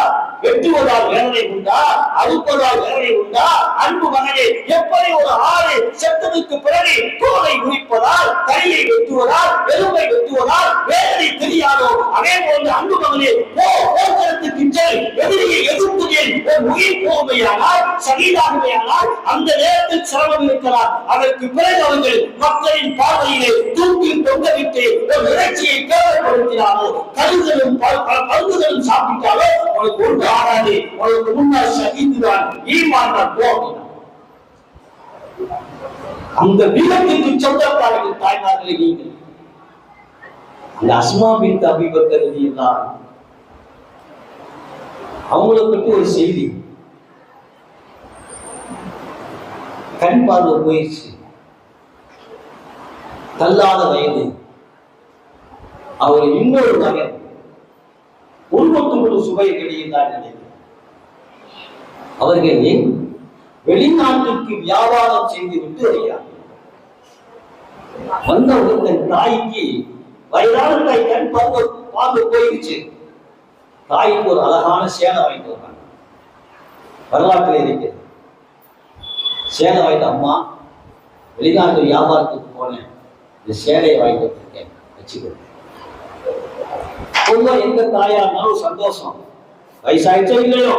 Speaker 2: வெட்டுவதால் வேதனை உண்டா? அறுப்பதால் வேதனை உண்டா? அன்பு மகனே, எப்படி ஒரு ஆடு செத்ததுக்கு பிறகு தோலை உரிப்பதால், கையை வெட்டுவதால், எலும்பை வெட்டுவதால் வேதனை தெரியாதோ, அதே போன்று அன்பு மகனே, போர்க்களத்துக்கு செல், எதிரியை எதிர்த்து உயிர் போவையானால், ஷஹீதாகுவையானால் அந்த நேரத்தில் சிரமம் இருக்கலாம். அதற்கு பிறகு அவர்கள் மக்களின் பார்வையிலே தூக்கில் தொங்கவிட்டு ஒரு இறைச்சியை கேவலப்படுத்தினாலோ, கழுகுகளும் பருந்துகளும் சாப்பிட்டாலோ உனக்கு ஒன்று ஆகாது, உனக்கு முன்னால் ஷஹீதுதான், ஈமான் தான் போகும். அந்த வீரத்திற்கு சொந்தக்காரர்கள் தாய்மார்களே நீங்கள். அந்த அஸ்மா பின்த் அபீ பக்கர் ரலியல்லாஹு அவங்களை பற்றி ஒரு செய்தி, கண் பார்வை போயிடுச்சு. தள்ளாத வயது. அவர் இன்னொரு மகன் உள்மொத்தமுழு சுபை வெளியிட்டார் நிலையில் அவர்கள் வெளிநாட்டுக்கு வியாபாரம் செய்துவிட்டு வருகிறார். வந்தவுடன் தன் தாய்க்கு வயதான தாய் கண் பார்த்து போயிடுச்சு. தாய்க்கு ஒரு அழகான சேலை வாங்கிட்டு வர்றாங்க. வரலாற்றில் இருக்கிறது. சேலை வாங்கிட்டு, அம்மா வெளிநாட்டு வியாபாரத்துக்கு போனேன், இந்த சேலையை வாங்கிட்டு வந்திருக்கேன், வச்சுக்கோ. பொதுவா எந்த தாயா இருந்தாலும் சந்தோஷம். வயசாயிச்சோ இல்லையோ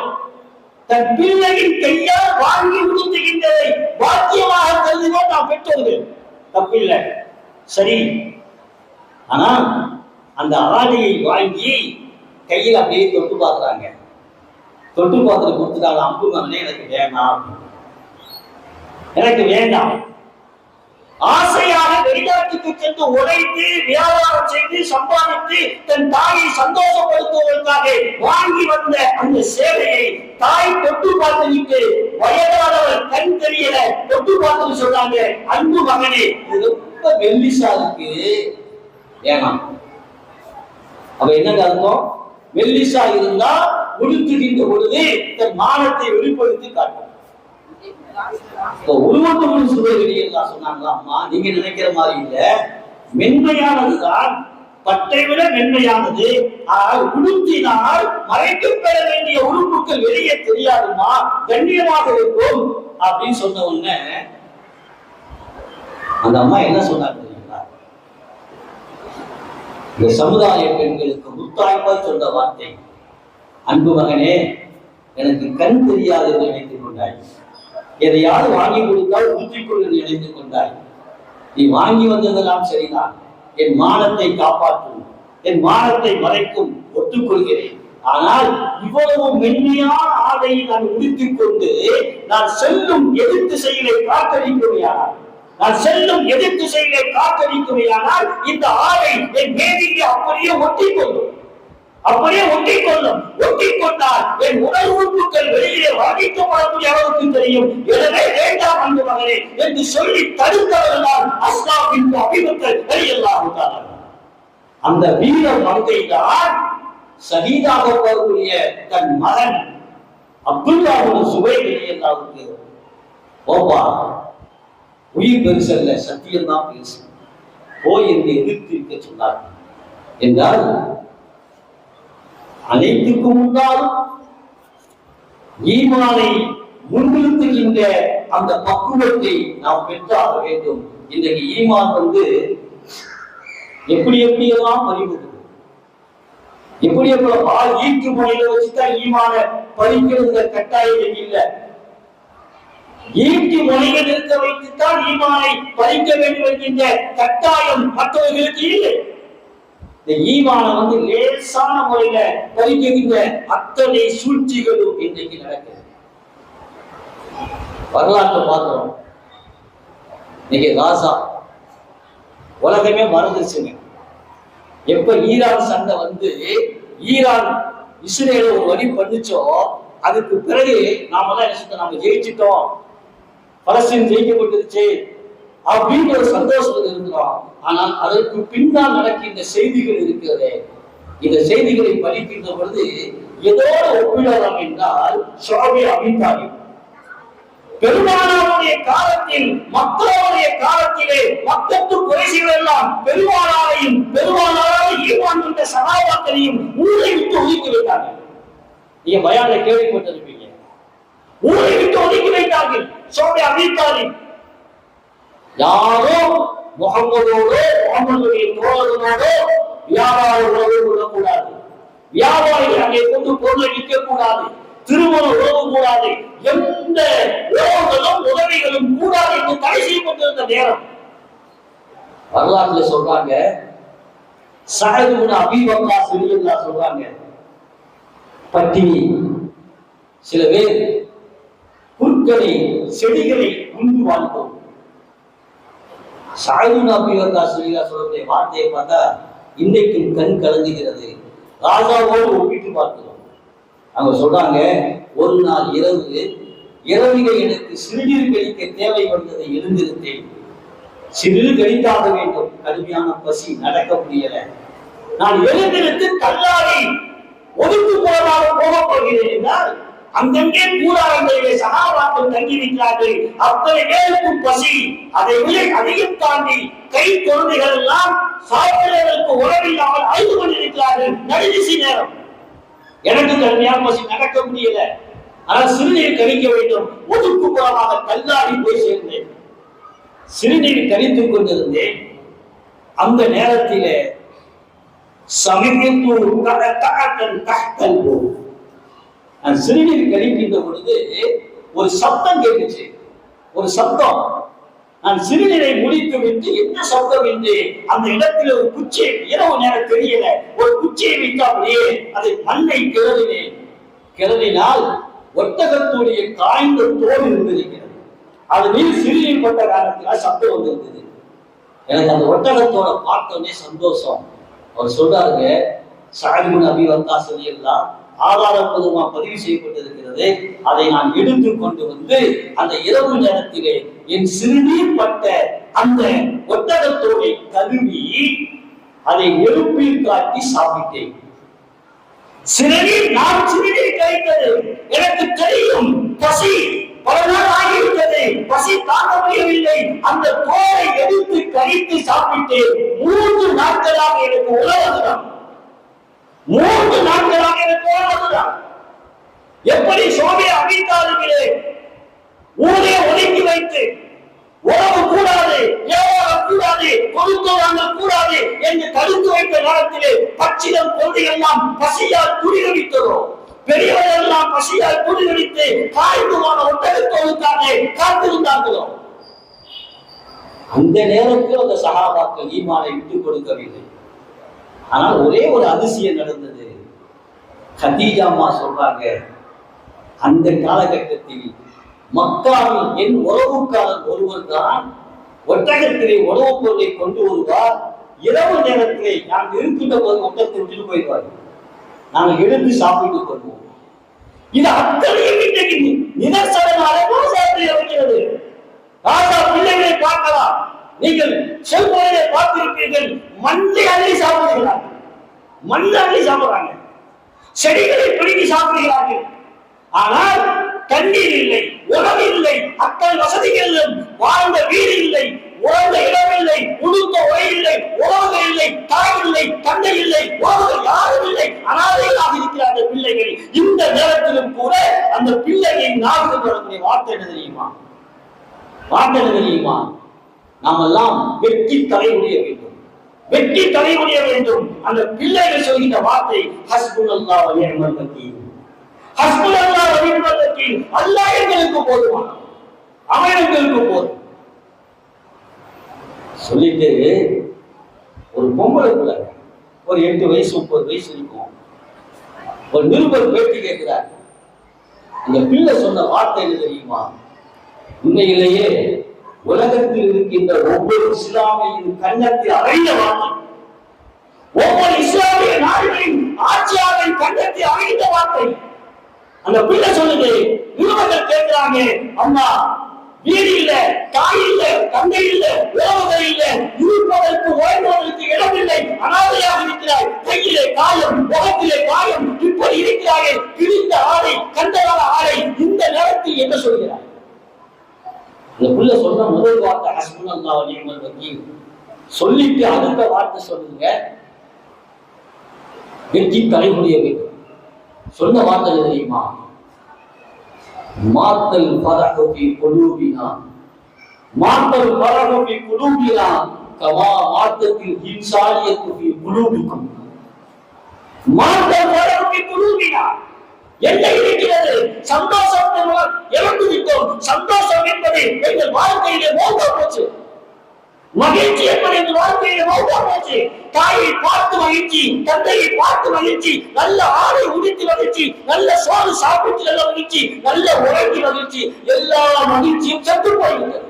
Speaker 2: தன் பிள்ளையின் கையால் வாங்கி உடுத்துகின்றதை பாக்கியமாக கருதுவோம் நாம் பெற்றோர்கள். தப்பில்லை, சரி. ஆனா அந்த ஆடையை வாங்கி கையில் அப்படியே தொட்டு பார்க்குறாங்க. தொட்டு பார்த்துட்டு கொடுத்துட்டாங்க. அம்பு மகனே எனக்கு வேண்டாம், எனக்கு வேண்டாம். ஆசையாக வெளிநாட்டுக்கு சென்று உழைத்து வியாபாரம் செய்து சம்பாதித்து தன் தாயை சந்தோஷப்படுத்துவதற்காக வாங்கி வந்த அந்த சேவையை தாய் தொட்டு பார்த்துவிட்டு வயதானவர் கண் தெரியல தொட்டு பார்த்து சொல்றாங்க, அன்பு மகனே இது ரொம்ப மெல்லிசா இருக்கு, வேணாம். அப்ப என்ன அர்த்தம்? மெல்லிசா இருந்தா உடுத்துகின்ற பொழுது தன் மானத்தை வெளிப்படுத்தி காட்டும். உருவத்தோடு சுவை வெளியெல்லாம் சொன்னாங்களா? அம்மா நீங்க நினைக்கிற மாதிரி இல்ல, மென்மையானதுதான், பட்டை விட மென்மையானது. உடுத்தினால் மறைத்து பெற வேண்டிய உறுப்புகள் வெளியே தெரியாதுமா, கண்ணியமாக இருக்கும் அப்படின்னு சொன்ன உடனே அந்த அம்மா என்ன சொன்னாங்க தெரியுங்களா? இந்த சமுதாய பெண்களுக்கு முத்தாய்ப்பா சொன்ன வார்த்தை, அன்பு மகனே எனக்கு கண் தெரியாது என்று நினைத்துக் கொண்டாய், எதையாவது வாங்கி கொடுத்தால் உறுத்திக்கொள் என்று நினைத்துக் கொண்டாய். நீ வாங்கி வந்ததெல்லாம் சரிதான், என் மானத்தை காப்பாற்றும், என் மானத்தை மறைக்கும், ஒத்துக்கொள்கிறேன். ஆனால் இவ்வளவு மென்மையான ஆடையை நான் உடுத்திக் கொண்டு நான் செல்லும் எதிர்த்து செயலை காத்தடிக்குமையானால், நான் செல்லும் எதிர்த்து செயலை காத்தடிக்குமையானால் இந்த ஆடை என் மேதிக்கு அப்படியே ஒட்டிக்கொள்ளும், அப்படியே ஒட்டிக்கொள்ளும். ஒட்டிக்கொண்டால் என் உடல் உறுப்புகள் வெளியே வாங்கிக்கப்படக்கூடிய அளவுக்கு தெரியும். எனவே வேண்டாம் அன்பு மகனே என்று சொல்லி தடுத்தவர்களால் அஸ்லாமின் அபிமக்கள் வெளியெல்லாம். அந்த வீர மங்கைதான் ஷஹீதாக போகக்கூடிய தன் மகன் அப்துல்லாஹ் சுபை வெளியெல்லாவுக்கு, ஓப்பா உயிர் பெருசல்ல, சத்தியம்தான் பெருசு, போய் என்று எதிர்த்திருக்க சொன்னார் என்றால் அனைத்துக்கும் முன்னாலும் ஈமானை முன்னிறுத்துகின்ற அந்த பக்குவத்தை நாம் பெற்றாக வேண்டும். இன்றைக்கு ஈமான் எப்படியெல்லாம் பறிவுது, எப்படி ஈட்டு முறையில வச்சுதான் ஈமான பறிக்கிறது கட்டாயம் இல்லை. ஈட்டி முறையில் இருக்க வைத்துத்தான் ஈமானை பறிக்க வேண்டும் என்கின்ற கட்டாயம் மற்றவர்களுக்கு இல்லை. இந்த ஈமான லேசான முறையில பறிக்கின்ற அத்தனை சூழ்ச்சிகளும் இன்றைக்கு நடக்குது. வரலாற்றை பார்க்கிறோம். இன்னைக்கு காசா உலகமே மறந்துச்சுங்க. எப்ப ஈரான் சண்டை ஈரான் இஸ்ரேல ஒரு வழி பண்ணுச்சோ அதுக்கு பிறகு நாம ஜெயிச்சிட்டோம், பலஸ்தீன் ஜெயிக்கப்பட்டுருச்சு அப்படின்ற ஒரு சந்தோஷத்தில் இருக்கிறோம். ஆனால் அதற்கு பின்னால் நடக்கின்ற செய்திகள் இருக்கிறதே, இந்த செய்திகளை படிக்கின்ற பொழுது எதோடு ஒப்பிடலாம் என்றால் ஷாபி அபிதாலி பெருமானாருடைய காலத்தில், மக்களுடைய காலத்திலே மக்கத்து குறைசிகள் எல்லாம் பெருமானாரையும் பெருமானாரை ஈமான் கொண்ட சகாபாக்களையும் ஊரை விட்டு ஒதுக்கி வைத்தார்கள். நீங்க பயான்ல கேள்விப்பட்டிருப்பீங்க, ஊரை விட்டு ஒதுக்கி வைத்தார்கள். ஷாபி அபிதாலி யாரோ முகம்மதோடு முகம்மதுடைய தோழர்களோடு வியாபார உறவு கொள்ளக்கூடாது, வியாபாரிகள் அங்கே கொண்டு பொருளை விற்க கூடாது, திருமண உறவு கூடாது, எந்த உறவுகளும் உதவிகளும் கூடாது என்று தடை செய்யப்பட்டிருந்த நேரம். வரலாற்றுல சொல்றாங்க, சஅத் இப்னு அபீ வக்காஸ் ரலியல்லாஹு சொல்றாங்க, பட்டினி சில பேர் புற்களை செடிகளை உண்டு வாழ்ந்தோம். சஅத் இப்னு அபீ வக்காஸ் ரலியல்லாஹு சொல்லக்கூடிய வார்த்தையை பார்த்தா இன்றைக்கும் கண் கலங்குகிறது. ராஜாவோடு ஒப்பிட்டு பார்க்கிறோம். அவங்க சொல்றாங்க, ஒரு நாள் இரவிலே எனக்கு சிறுநீர் கழிக்க தேவை வந்ததை எழுந்திருந்தேன். சிறிது கழித்தாக வேண்டும். கடுமையான பசி, நடக்க முடியல. நான் எழுந்திருந்து தள்ளாடி ஒதுக்குப்புறமாக போகப் போகிறேன் என்றால் அங்கங்கே கூடாரங்களிலே சகாபாக்கள் தங்கியிருக்கிறார்கள். அத்தனை பேருக்கும் பசி. அதையும் தாண்டி கை குழந்தைகள் எல்லாம் சாப்பிடுவதற்கு உணவில்லாமல் அழுது கொண்டிருக்கிறார்கள். நடுநிசி நேரம். எனக்கு கடுமையான பசி, நடக்க முடியல. ஆனால் சிறுநீர் கழிக்க வேண்டும். ஒதுக்குப்புறமாக தள்ளாடி போய் சேர்ந்தேன். சிறுநீர் கழித்துக் கொண்டிருந்தேன். அந்த நேரத்திலே சிறுநீர் கழிக்கின்ற பொழுது ஒரு சப்தம் கேட்டுச்சு. ஒரு சப்தம். நான் சிறுநீரை முடித்து விட்டு என்ன சப்தம் என்று அந்த இடத்தில் ஒரு குச்சியை, இரவு நேரம் தெரியல, ஒரு குச்சியை வைத்து அப்படியே அதை மண்ணை கிளறினால் ஒட்டகத்துடைய காய்ந்த தோல் இருந்திருக்கிறது. அது மீது சிறுநீர் பட்ட காரணத்தினால் சப்தம் வந்திருந்தது. எனக்கு அந்த ஒட்டகத்தோட பார்த்தோன்னே சந்தோஷம். அவர் சொல்றாருங்க, சஅத் பின் அபி வக்காஸ் எல்லாம் ஆதாரப்பூர்வமா பதிவு செய்யப்பட்டிருக்கிறது. அதை நான் எடுத்து கொண்டு வந்து அந்த இரவு நேரத்திலே என் சிறுநீர் பட்ட அந்த ஒட்டகத்தோடை கழுவி அதை நெருப்பில் காட்டி சாப்பிட்டேன். நான் சிறுநீர் கழித்தது எனக்கு தெரியும். பசி பல நாள் ஆகிவிட்டது. பசி தாங்க முடியவில்லை. அந்த தோலை எடுத்து கழித்து சாப்பிட்டு 3 நாட்களாக எனக்கு உணவுதான். 3 நாட்களாக எனக்கு உணவுதான். எப்படி சோமையை அவிழ்த்தார்களே, ஊரே ஒதுக்கி வைத்து உணவு கூடாது, வியாபாரம் கூடாது, கொடுத்து வாங்க கூடாது என்று தடுத்து வைத்த நேரத்திலே பச்சிலம் குழந்தைகள் பசியால் துடிதுடித்ததோ, பெரியவர்கள் எல்லாம் பசியால் துடிதுடித்து காய்ந்துமான ஒட்டகத்தோளுக்காக காத்திருந்தார்களோ. அந்த நேரத்தில் அந்த சஹாபாக்கள் ஈமானை விட்டுக் கொடுக்கவில்லை. ஆனால் ஒரே ஒரு அதிசயம் நடந்தது. கதீஜா அம்மா சொல்றாங்க, அந்த காலகட்டத்தில் மக்காவில் என் உறவுக்காரர் ஒருவர் தான் ஒட்டகத்திலே உணவுப் பொருளை கொண்டு வருவார். இரவு நேரத்திலே நான் இருக்கின்ற போது ஒட்டகத்தை விட்டுட்டு போயிடுவார். நாங்கள் எடுத்து சாப்பிட்டுக் கொள்வோம். இது அத்தனையும் இன்றைக்கு நிதர்சனமாக இருக்கிறது. ராஜா பிள்ளைகளை பார்க்கலாம். நீங்கள் செல்போனிலே பார்த்திருப்பீர்கள். மண்ணை அள்ளி சாப்பிடுகிறார்கள். மண்ணை அள்ளி சாப்பிடுறாங்க. செடிகளை பிடிங்கி சாப்பிடுகிறார்கள். ஆனால் தண்ணீர் இல்லை, உணவு இல்லை, அத்தனை வசதிகள் வாழ்ந்த வீடு இல்லை, உறந்த இடம் இல்லை, உடுத்த உரை இல்லை, உறவுகள் இல்லை, தாய் இல்லை, தந்தை இல்லை, உறவுகள் யாரும் இல்லை, அனாதைகளாக இருக்கிறார்கள் பிள்ளைகள். இந்த நேரத்திலும் கூட அந்த பிள்ளைகளின் நாவில் வரக்கூடிய வார்த்தை என்ன தெரியுமா? வார்த்தை என்ன தெரியுமா? நாம் எல்லாம் வெற்றி தலைமுடிய வேண்டும், வெற்றி தலைமுடிய வேண்டும். அந்த பிள்ளைகள் சொல்கின்ற வார்த்தை ஹஸ்புனல்லாஹ் வ நிஅமல் வக்கீல். ஹஸ்புனல்லாஹ் வ நிஅமல் வக்கீல். அல்லாஹ் எங்களுக்கு போதுமானவன், அவன் எங்களுக்கு போதும் சொல்லிட்டு ஒரு பொம்பளை பிள்ளை ஒரு 8 வயசு 9 வயசு இருக்கும். ஒரு நிருபர் பேட்டி கேட்கிறார். அந்த பிள்ளை சொன்ன வார்த்தை என்ன தெரியுமா? உண்மையிலேயே உலகத்தில் இருக்கின்ற ஒவ்வொரு இஸ்லாமியின் கண்ணத்தில் அறைந்த வார்த்தை, ஒவ்வொரு இஸ்லாமிய நாடுகளின் ஆட்சியாளரின் கண்ணத்தில் அறைந்த வார்த்தை. அந்த பிள்ளை சொல்லுது. நிருபர்கள் கேட்கிறாங்க, அம்மா வீடு இல்ல, தாய் இல்ல, தந்தை இல்ல, உறவுகள் இல்ல, இருப்பதற்கு ஓய்வதற்கு இடமில்லை, அனாதையாக இருக்கிறாய், கையிலே காயம், முகத்திலே காயம், இப்படி இருக்கிறாயே, கிழிந்த ஆடை, கண்டகால ஆடை, இந்த நேரத்தில் என்ன சொல்கிறாய்? இந்த புள்ள சொன்ன முதல் வார்த்தை ஹஸ்புனல்லாஹ் வ நிஅமல் வக்கீல். சொல்லிட்டு அடுத்த வார்த்தை சொல்லுங்க, வெற்றி தலைமுடிய வேண்டும். சொன்ன வார்த்தை தெரியுமா? மாத்தல் ஃபரஹு ஃபீ குலூபினா, மாத்தல் ஃபரஹு ஃபீ குலூபினா கமா மாத்தத்தில் இன்சானியத்து ஃபீ குலூபிக்கும். மாத்தல் ஃபரஹு ஃபீ குலூபினா, என்ன இருக்கிறது? சந்தோஷத்தை இழந்து விட்டோம். சந்தோஷம் என்பது எங்கள் வாழ்க்கையிலே மௌத்தா போச்சு. மகிழ்ச்சி என்பது எங்கள் வாழ்க்கையிலே மௌத்தா போச்சு. தாயை பார்த்து மகிழ்ச்சி, தந்தையை பார்த்து மகிழ்ச்சி, நல்ல ஆடை உடுத்தி மகிழ்ச்சி, நல்ல சோறு சாப்பிட்டு நல்ல மகிழ்ச்சி, நல்ல உறங்கி மகிழ்ச்சி, எல்லா மகிழ்ச்சியும் செத்து போய்விட்டது.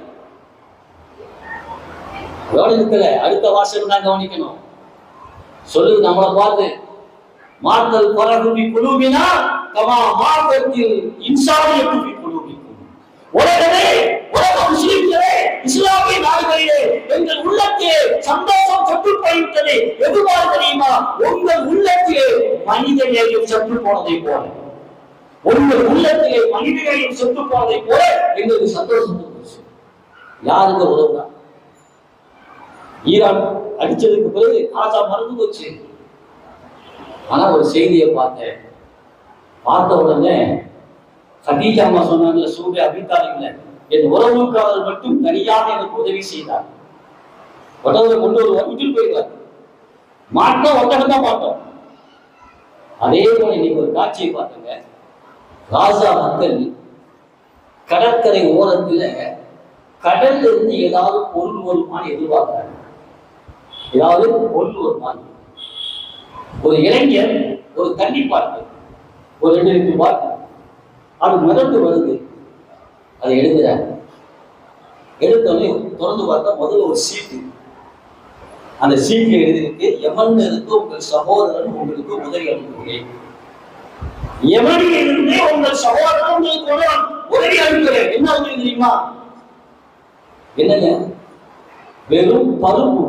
Speaker 2: கவனிக்கல. அடுத்த வாசகம் தான் கவனிக்கணும். சொல்லுது நம்மளை பார்த்து, மாத்தல் பரகுபி குலூபினா கமா மாத்தத்தில் இன்சானியத்து ஃபீ குலூபிக்கும். உலகமே உலக முஸ்லிம்களே, இஸ்லாமிய நாடுகளிலே எங்கள் உள்ளத்திலே சந்தோஷம் சற்று போய்விட்டது. எதுவாறு தெரியுமா? உங்கள் உள்ளத்திலே மனித நேயம் சற்று போனதை போல, உங்கள் உள்ளத்திலே மனித நேயம் சற்று போனதை போல எங்களுக்கு சந்தோஷம். யாருக்கு உதவுறா? ஈரான் அடிச்சதுக்கு பிறகு காசா மறந்து போச்சு. ஆனா ஒரு செய்தியை பார்த்தேன். பார்த்த உடனே கதீஜா அம்மா சொன்னாங்கல்ல, சூரிய அபித்தாலில என் உறவுக்காரர் மட்டும் தனியாக எனக்கு உதவி செய்தார். ஒட்டகத்தை கொண்டு ஒரு வீட்டில் போயிருக்காரு. மாட்டோம், ஒட்டகம் தான் பார்த்தோம். அதே போல இன்னைக்கு ஒரு காட்சியை பார்த்தங்க. காசா மக்கள் கடற்கரை ஓரத்துல கடல்ல இருந்து ஏதாவது பொருள் வருமானு எதிர்பார்க்கிறாங்க. ஏதாவது பொருள் வருமானு. ஒரு இளைஞர் ஒரு தண்ணி பாட்டு, ஒரு 2 லிட்டர் பாட்டு, அது மிதந்து வருது. அதை எழுதுறாங்க. எடுத்தோடனே திறந்து பார்த்தா முதல்ல ஒரு சீட்டு. அந்த சீட்டில் எழுதிருக்கு, எமன்ல இருந்து உங்கள் சகோதரன் உங்களுக்கு உதவி அனுப்புகிறேன். எமனில் இருந்து உங்கள் சகோதரன் உங்களுக்கு உதவி அனுப்புகிறேன். என்ன உதவி தெரியுமா? என்னங்க? வெறும் பருப்பு,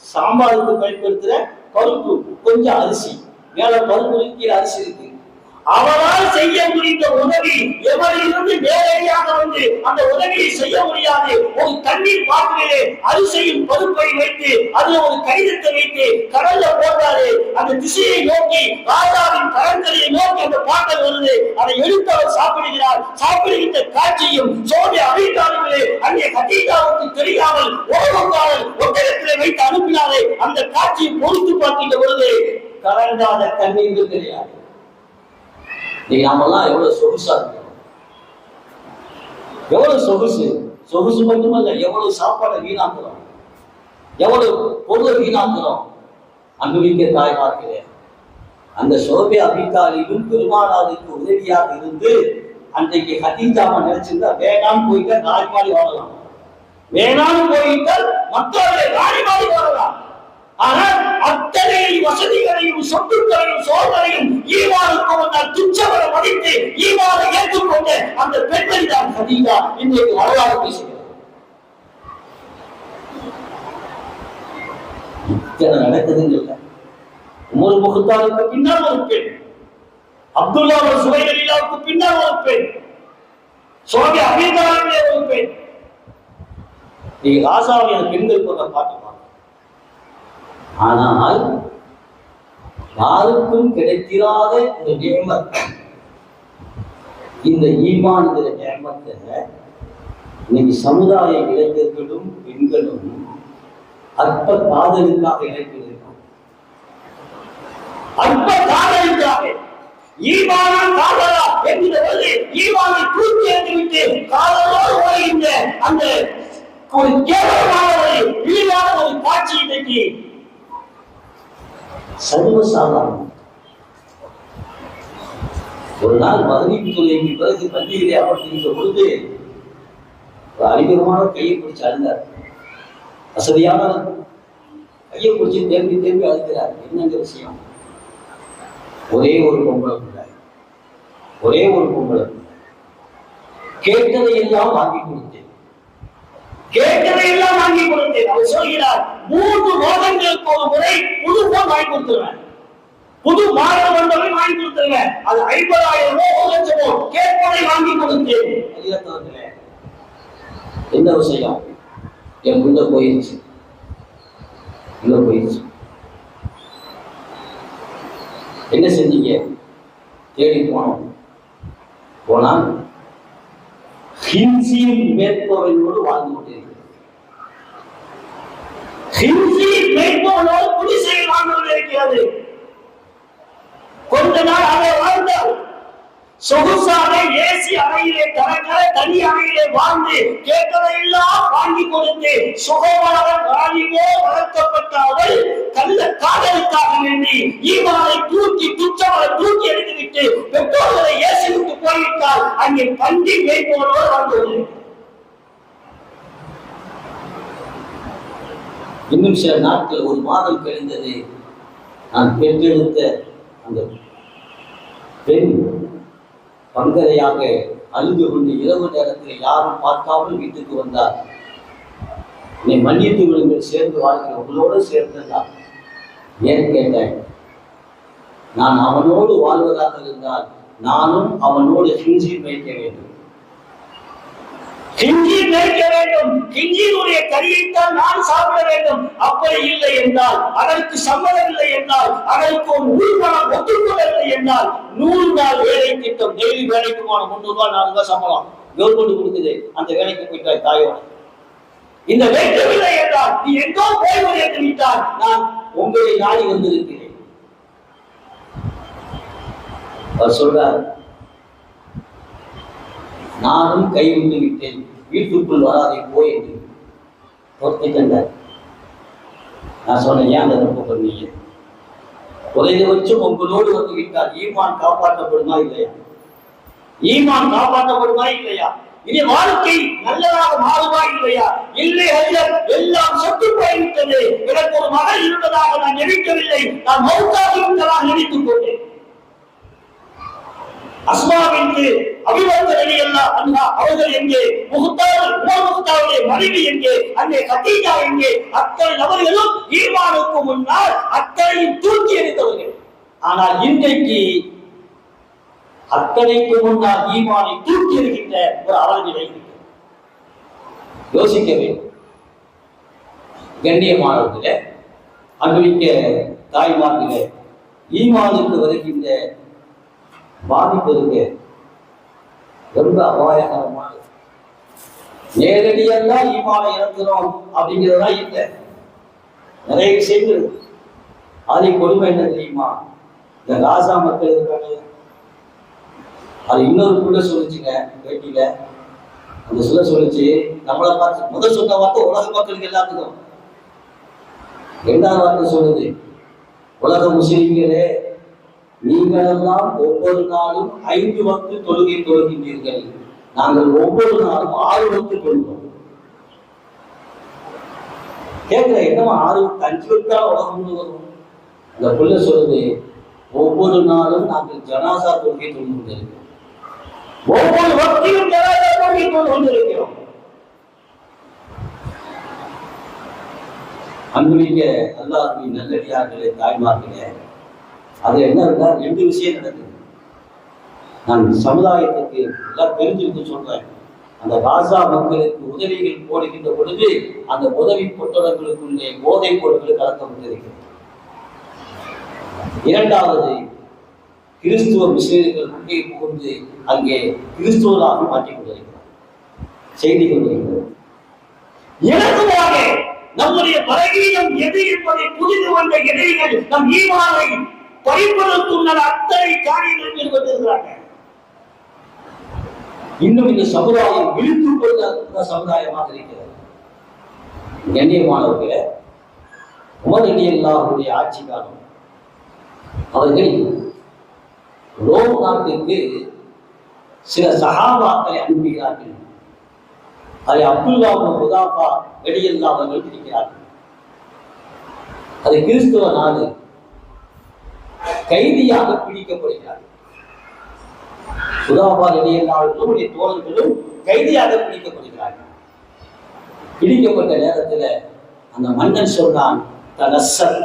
Speaker 2: சாம்பாருக்கு பயன்படுத்துற பருப்பு, கொஞ்சம் அரிசி, மேல பருப்பு கீழே அரிசி இருக்கு. அவரால் செய்ய முடிந்த உதவி எவரிலிருந்து நேரடியாக வந்து அந்த உதவியை செய்ய முடியாது. ஒரு தண்ணீர் பாத்திரத்திலே அரிசியும் பருப்பை வைத்து அதுல ஒரு கடிதத்தை வைத்து கடல்ல போட்டாரு. அந்த திசையை நோக்கி, ராஜாவின் கடற்கரையை நோக்கி அந்த பாட்டல் வருது. அதை எடுத்து அவர் சாப்பிடுகிறார். சாப்பிடுகின்ற காட்சியும் சோழ அபிதானிகளே அங்கே கதீஜாவுக்கு தெரியாமல் உறவுக்காரர் ஒட்டகத்திலே வைத்து அனுப்பினாரே, அந்த காட்சியை பொறுத்து பார்க்கின்ற பொழுது கலங்காத கண்ணீர் தெரியாது. நாமெல்லாம் எவ்வளவு சொகுசா இருக்கிறோம், எவ்வளவு சொகுசு. சொகுசு மட்டுமல்ல, எவ்வளவு சாப்பாடை வீணாக்குறோம், எவ்வளவு பொருளை வீணாக்குறோம். அன்புமிக்க தாய்மார்களே, அந்த சோபே அபித்தாலிலும் பெருமானாருக்கு உதவியாக இருந்து அன்றைக்கு கதீஜாவை நினைச்சிருந்தா வேணாம் போயிட்டா ராஜ்மாரி வாழலாம், வேணாம் போயிட்டால் மக்களுடைய ராஜ்மாரி வாழலாம். ஆனால் அத்தனை வசதிகளையும் சொத்துக்களையும் சோதனையும் ஈமானுக்கு முன்னால் துச்சவரை மதித்து ஈமானை ஏற்றுக்கொண்ட அந்த பெண்மணி தான் கதீஜா இன்றைக்கு வரலாறு பேசுகிறார். நடக்குதுங்க இல்ல. உமர் முகத்தாருக்கு பின்னால் ஒரு பெண், அப்துல்லா சுவைலாவுக்கு பின்னால் ஒரு பெண், சோபி அபிதாலிலே ஒரு பெண். நீ ராசாவுடைய பெண்கள் போன்ற பாட்டு. ஆனால் யாருக்கும் கிடைக்கிறாத இந்த நியமத், இந்த ஈமான்கிற நியமத்தை இன்னைக்கு சமுதாய இளைஞர்களும் பெண்களும் அற்ப காதலுக்காக இணைக்கிறார்கள். அற்ப காதலுக்காக ஈமானா காதலா என்கிறது ஈமானை தூக்கி எறிந்துவிட்டு காதலோடு ஓடுகின்ற அந்த ஒரு கேவலமான ஒரு இழிவான ஒரு காட்சி இன்னைக்கு சர்வசாதாரணம். ஒரு நாள் மதுரைக்கு தொழிலுக்கு பிறகு பள்ளியிலே அமர்ந்திருந்த பொழுது அறிமுகமான கையை பிடிச்சு அழுந்தார். வசதியானவர் கையை பிடிச்சி தேம்பி தேம்பி அழுகிறார். என்னங்க விஷயம்? ஒரே ஒரு பொம்பளை பிள்ளை, ஒரே ஒரு பொம்பளை பிள்ளை. கேட்டதை எல்லாம் வாங்கி கொடுத்தேன், கேட்டதை எல்லாம் வாங்கி கொடுத்தேன். அவர் சொல்கிறார், 3 மாதங்களுக்கு ஒரு முறை புது போன் வாங்கி கொடுத்துருவேன், புது மாடல் வந்தவை வாங்கி கொடுத்துருவேன். அது 50,000 1 லட்சம் கேட்பதை வாங்கி கொடுத்தேன். என்ன விஷயம்? என் உள்ள போயிடுச்சு, உள்ள போயிடுச்சு. என்ன செஞ்சீங்க? தேடி போனோம். போனா ஹிம்சியின் மேற்பவர்களோடு வாழ்ந்து கொண்டிருக்கிறது. ஹிம்சியின் மேற்பவர்களோடு குடிசையில் வாழ்ந்து கொண்டிருக்கிறது. கொஞ்ச நாள் அதை வாழ்ந்தால் சொகுசாக ஏசி அறையிலே தனி அறையிலே வாழ்ந்து கேட்டதையெல்லாம் வாங்கி கொடுத்து சுகமாக வாழிவோ வளர்க்கப்பட்ட அவள் கள்ள காதலுக்காக வேண்டி ஈமானை தூக்கி துச்சவரை தூக்கி எடுத்துவிட்டு பெற்றோர்களை ஏசி விட்டு போய்விட்டால் அங்கே பண்டி மேய்ப்போரோடு வாழ்ந்து. இன்னும் சில நாட்கள், 1 மாதம் கழிந்தது. நான் பெற்றெடுத்த அந்த பெண் பங்கரையாக அழுது கொண்டு இரவு நேரத்தில் யாரும் பார்க்காமல் வீட்டுக்கு வந்தார். என்னை மன்னித்து விடுங்கள், சேர்ந்து வாழ்கிறேன், உங்களோடு சேர்ந்துதான். ஏன் கேட்டேன், நான் அவனோடு வாழ்வதாக இருந்தால் நானும் அவனோடு ஹிஞ்சில் வைக்க வேண்டும், ஹிஞ்சில் வைக்க வேண்டும், ஹிஞ்சியினுடைய கறியைத்தான் நான் சாப்பிட வேண்டும். அப்படி இல்லை என்றால், அதற்கு சம்மதம் இல்லை என்றால், அதற்கு ஒரு உள்மனம் ஒத்துக்கொள்ளவில்லை என்றால் 100 நாள் வேலை திட்டம், டெய்லி வேலைக்கு போன 300 ரூபாய் 400 ரூபாய் சம்பளம் கவர்மெண்ட் கொடுக்குது, அந்த வேலைக்கு போயிட்டாய் தாயோட. இந்த வைக்கவில்லை என்றால் நீ எங்கோ போய்வது என்று விட்டால் நான் உங்களை நாடி வந்திருக்கிறேன். அவர் சொல்றார், நானும் கைவிட்டு விட்டேன், வீட்டுக்குள் வராதை போய் என்று பொறுத்துக்கின்றார். நான் சொன்னேன், ஏன் அந்த தப்பு பண்ணீங்க? குறைந்தபட்சம் உங்களோடு வந்து விட்டால் ஈமான் காப்பாற்றப்படுமா இல்லையா? ஈமான் காப்பாற்றப்படுமா இல்லையா? இனி வாழ்க்கை நல்லதாக மாறுமா இல்லையா? இல்லை ஹஜ்ரத், எல்லாம் சொத்து போய்விட்டது. எனக்கு ஒரு மகள் இருந்ததாக நான் நினைக்கவில்லை, நான் மௌத்தாகி விட்டதாக நினைத்துக் கொண்டேன். அஸ்மாவிற்கு அபிவர்த்தன் ரலியல்லாஹு அன்ஹா அவர்கள் எங்கே? முஹ்தாருடைய மனைவி எங்கே? அங்கே கதீஜா எங்கே? அத்தனை நபர்களும் ஈமானுக்கு முன்னால் அத்தனையும் தூக்கி எறிந்தவர்கள். ஆனால் இன்றைக்கு அத்தனைக்கு முன்னால் ஈமானை தூக்கி எறிகின்ற ஒரு அவர்களை யோசிக்க வேண்டும். கண்ணியமானவர்களே, அன்பிக்க தாய்மார்களே, ஈமானுக்கு வருகின்ற பாதிப்பு ரொம்ப அபாயகரமானது. நேரடியாக ஈமானை இறக்குறோம் அப்படிங்கிறதா இல்லை, நிறைய விஷயங்கள். அதை கொடுமை என்ன தெரியுமா? இந்த காசா மக்கள் இருக்காங்க, அது இன்னொரு புள்ள சொல்லிச்சுங்க பேட்டியில. அந்த சொல்லிச்சு, நம்மளை பார்த்து முதல் சொன்ன வார்த்தை உலக மக்களுக்கு எல்லாத்துக்கும். 2வது வார்த்தை சொல்லுது, உலக முஸ்லிம்களே, நீங்களெல்லாம் ஒவ்வொரு நாளும் 5 வக்து தொழுகை தொழுகின்றீர்கள், நாங்கள் ஒவ்வொரு நாளும் 6 வக்து தொழுகிறோம். கேட்கிற என்னமா 6 வக்து 5 வக்தா உலகம் முழுவதும்? அந்த புள்ள சொல்லுது, ஒவ்வொரு நாளும் நாங்கள் ஜனாசா தொழுகை தொழுது கொண்டிருக்கிறோம், ஒவ்வொரு வக்திலும் ஜனாசா தொழுகை தொழுது கொண்டிருக்கிறோம். அன்புமிக்க அல்லாஹ்வின் நல்லடியார்களே, தாய்மார்களே, அது என்ன 2 விஷயம் நடக்குது. நான் சமுதாயத்துக்கு எல்லாம் தெரிஞ்சுக்கிட்டு சொல்றேன். அந்த காசா மக்களுக்கு உதவிகள் போடுகின்ற பொழுது அந்த உதவி பொட்டலங்களுக்குள்ளே போதைப் பொருட்கள் கலக்கப்பட்டிருக்கிறது. 2வது, கிறிஸ்துவ மிஷனரிகள் உள்ளே புகுந்து அங்கே கிறிஸ்துவராக மாற்றிக் கொண்டிருக்கிறார், செய்தி கொண்டிருக்கிறது. இலகுவாக நம்முடைய பலகீனம் எது என்பதை புரிந்து கொண்ட இடைகள் நம் ஈமானை பறிப்பதற்குள்ள அத்தனை காரியங்கள் ஈடுபட்டிருக்கிறாங்க. இன்னும் இந்த சமுதாயம் விழித்துக் கொள்ள சமுதாயமாக இருக்கிறது. கண்ணியமானவர்களே, உமர் ரலியல்லாஹுடைய ஆட்சி காலம், அவர்கள் ரோம் நாட்டுக்கு சில சஹாபாக்களை அனுப்புகிறார்கள். அதை அப்துல்லா இப்னு ஹுதாஃபா ரலியல்லாஹு அவர்கள் இருக்கிறார்கள். அது கிறிஸ்துவ நாடு. கைதியாக பிடிக்கப்படுகிறார்கள். ஹுதாஃபா ரலியல்லாஹு அவர்களுடைய தோழர்களும் கைதியாக பிடிக்கப்படுகிறார்கள். பிடிக்கப்பட்ட நேரத்தில் அந்த மன்னன் சொன்னான், தனஸ்ஸல்,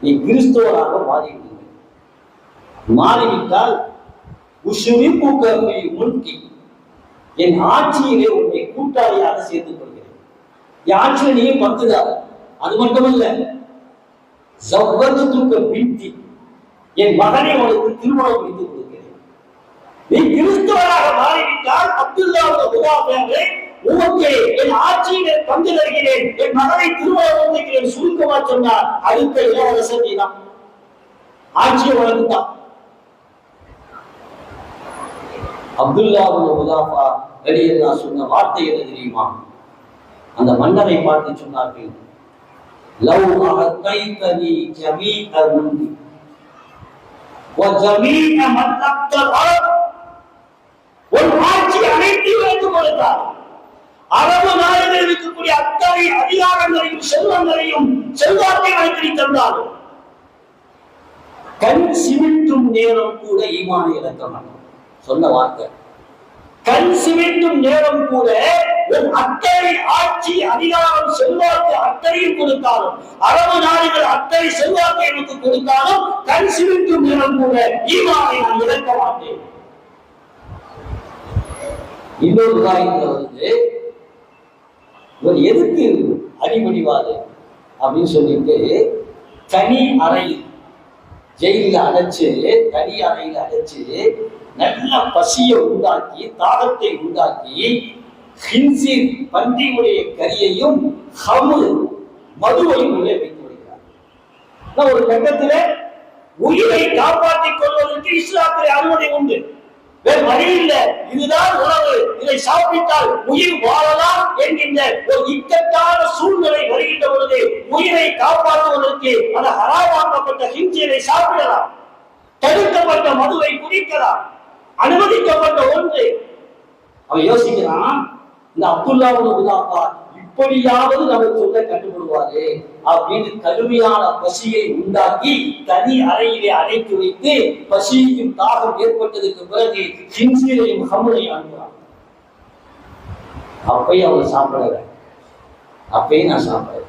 Speaker 2: நீ கிறிஸ்துவராக மாறிவிடுங்கள், மாறிவிட்டால் உஷ்ரிபுக ஃபீ முல்கி, என் ஆட்சியிலே உன்னை கூட்டாளியாக சேர்த்துக் கொள்கிறேன். என் ஆட்சியில நீ பங்குதார். அது மட்டுமல்ல, ஜவ்வஜதுக பின்தி, என் மகனை உனக்கு திருமணம் முடித்து கொடுக்கிறேன். நீ கிறிஸ்துவராக மாறிவிட்டால் அப்துல்லா இப்னு ஹுதாஃபாவை உமக்கு என் ஆட்சியிலே பங்கு தருகிறேன், என் மகனை திருமணம் முடிக்கிறேன். சுருக்கமா சொன்னார், அடுத்த இளவரசர் நீதான், ஆட்சியை உனக்கு தான். அப்துல்லா இப்னு ஹுதாஃபா ரலியல்லாஹு சொன்ன வார்த்தை என்ன தெரியுமா? அந்த மன்னரை பார்த்து சொன்னார்கள், லவ் அஹதைதனி ஜமீஅ முல்கி வ ஜமீஅ மன் அக்தர், ஒரு ஆட்சி அனைத்தையும் வைத்துக் கொடுத்தார். அரபு நாடுகளில் இருக்கக்கூடிய அத்தனை அதிகாரங்களையும் செல்வங்களையும் செல்வாக்கை வைத்து தந்தார். கண் சிமிட்டும் நேரம் கூட ஈமானை இழக்க மாட்டோம். சொன்ன வார்த்தை கண் சிமிட்டும் நேரம் கூட உன் அத்தனை ஆட்சி அதிகாரம் செல்வாக்கு அத்தனையும் கொடுத்தாலும், அரபு நாடுகள் அத்தனை செல்வாக்கு எனக்கு கொடுத்தாலும் கண் சிமிட்டும் நேரம் கூட ஈமானை நான் இழக்க மாட்டேன். இன்னொரு காரியத்துல இவர் எதுக்கு அடிபடிவாது அப்படின்னு சொல்லிட்டு தனி அறையில் ஜெயில அடைச்சு, தனி அறையில் அடைச்சு நல்ல பசியை உண்டாக்கி, தாகத்தை உண்டாக்கி, ஹின்சீர் பன்றியுடைய கரியையும் மதுவையும் உள்ளே வைத்து வருகிறார். ஒரு கட்டத்தில் உயிரை காப்பாற்றிக் கொள்வதற்கு இஸ்லாத்தில் அனுமதி உண்டு, வேறு வழி இல்லை, இதுதான் உணவு, இதை சாப்பிட்டால் உயிர் வாழலாம் என்கின்ற ஒரு இக்கட்டான சூழ்நிலை வருகின்ற பொழுது உயிரை காப்பாற்றுவதற்கு அந்த ஹராமாக்கப்பட்ட ஹின்சீரை சாப்பிடலாம், தடுக்கப்பட்ட மதுவை குடிக்கலாம், அனுமதிக்கப்பட்ட ஒன்று. அவன் யோசிக்கிறான், இந்த அப்துல்லா உதாப்பா இப்படியாவது நமக்கு சொல்ல கட்டுப்படுவாரு அப்படின்னு கடுமையான பசியை உண்டாக்கி தனி அறையிலே அடைத்து வைத்து பசியும் தாகம் ஏற்பட்டதுக்கு பிறகு ஹின்சீரையும் ஹம்ரையும் அனுப்புறான். அப்பயும் அவர் சாப்பிடல, அப்பயும் நான் சாப்பிடல.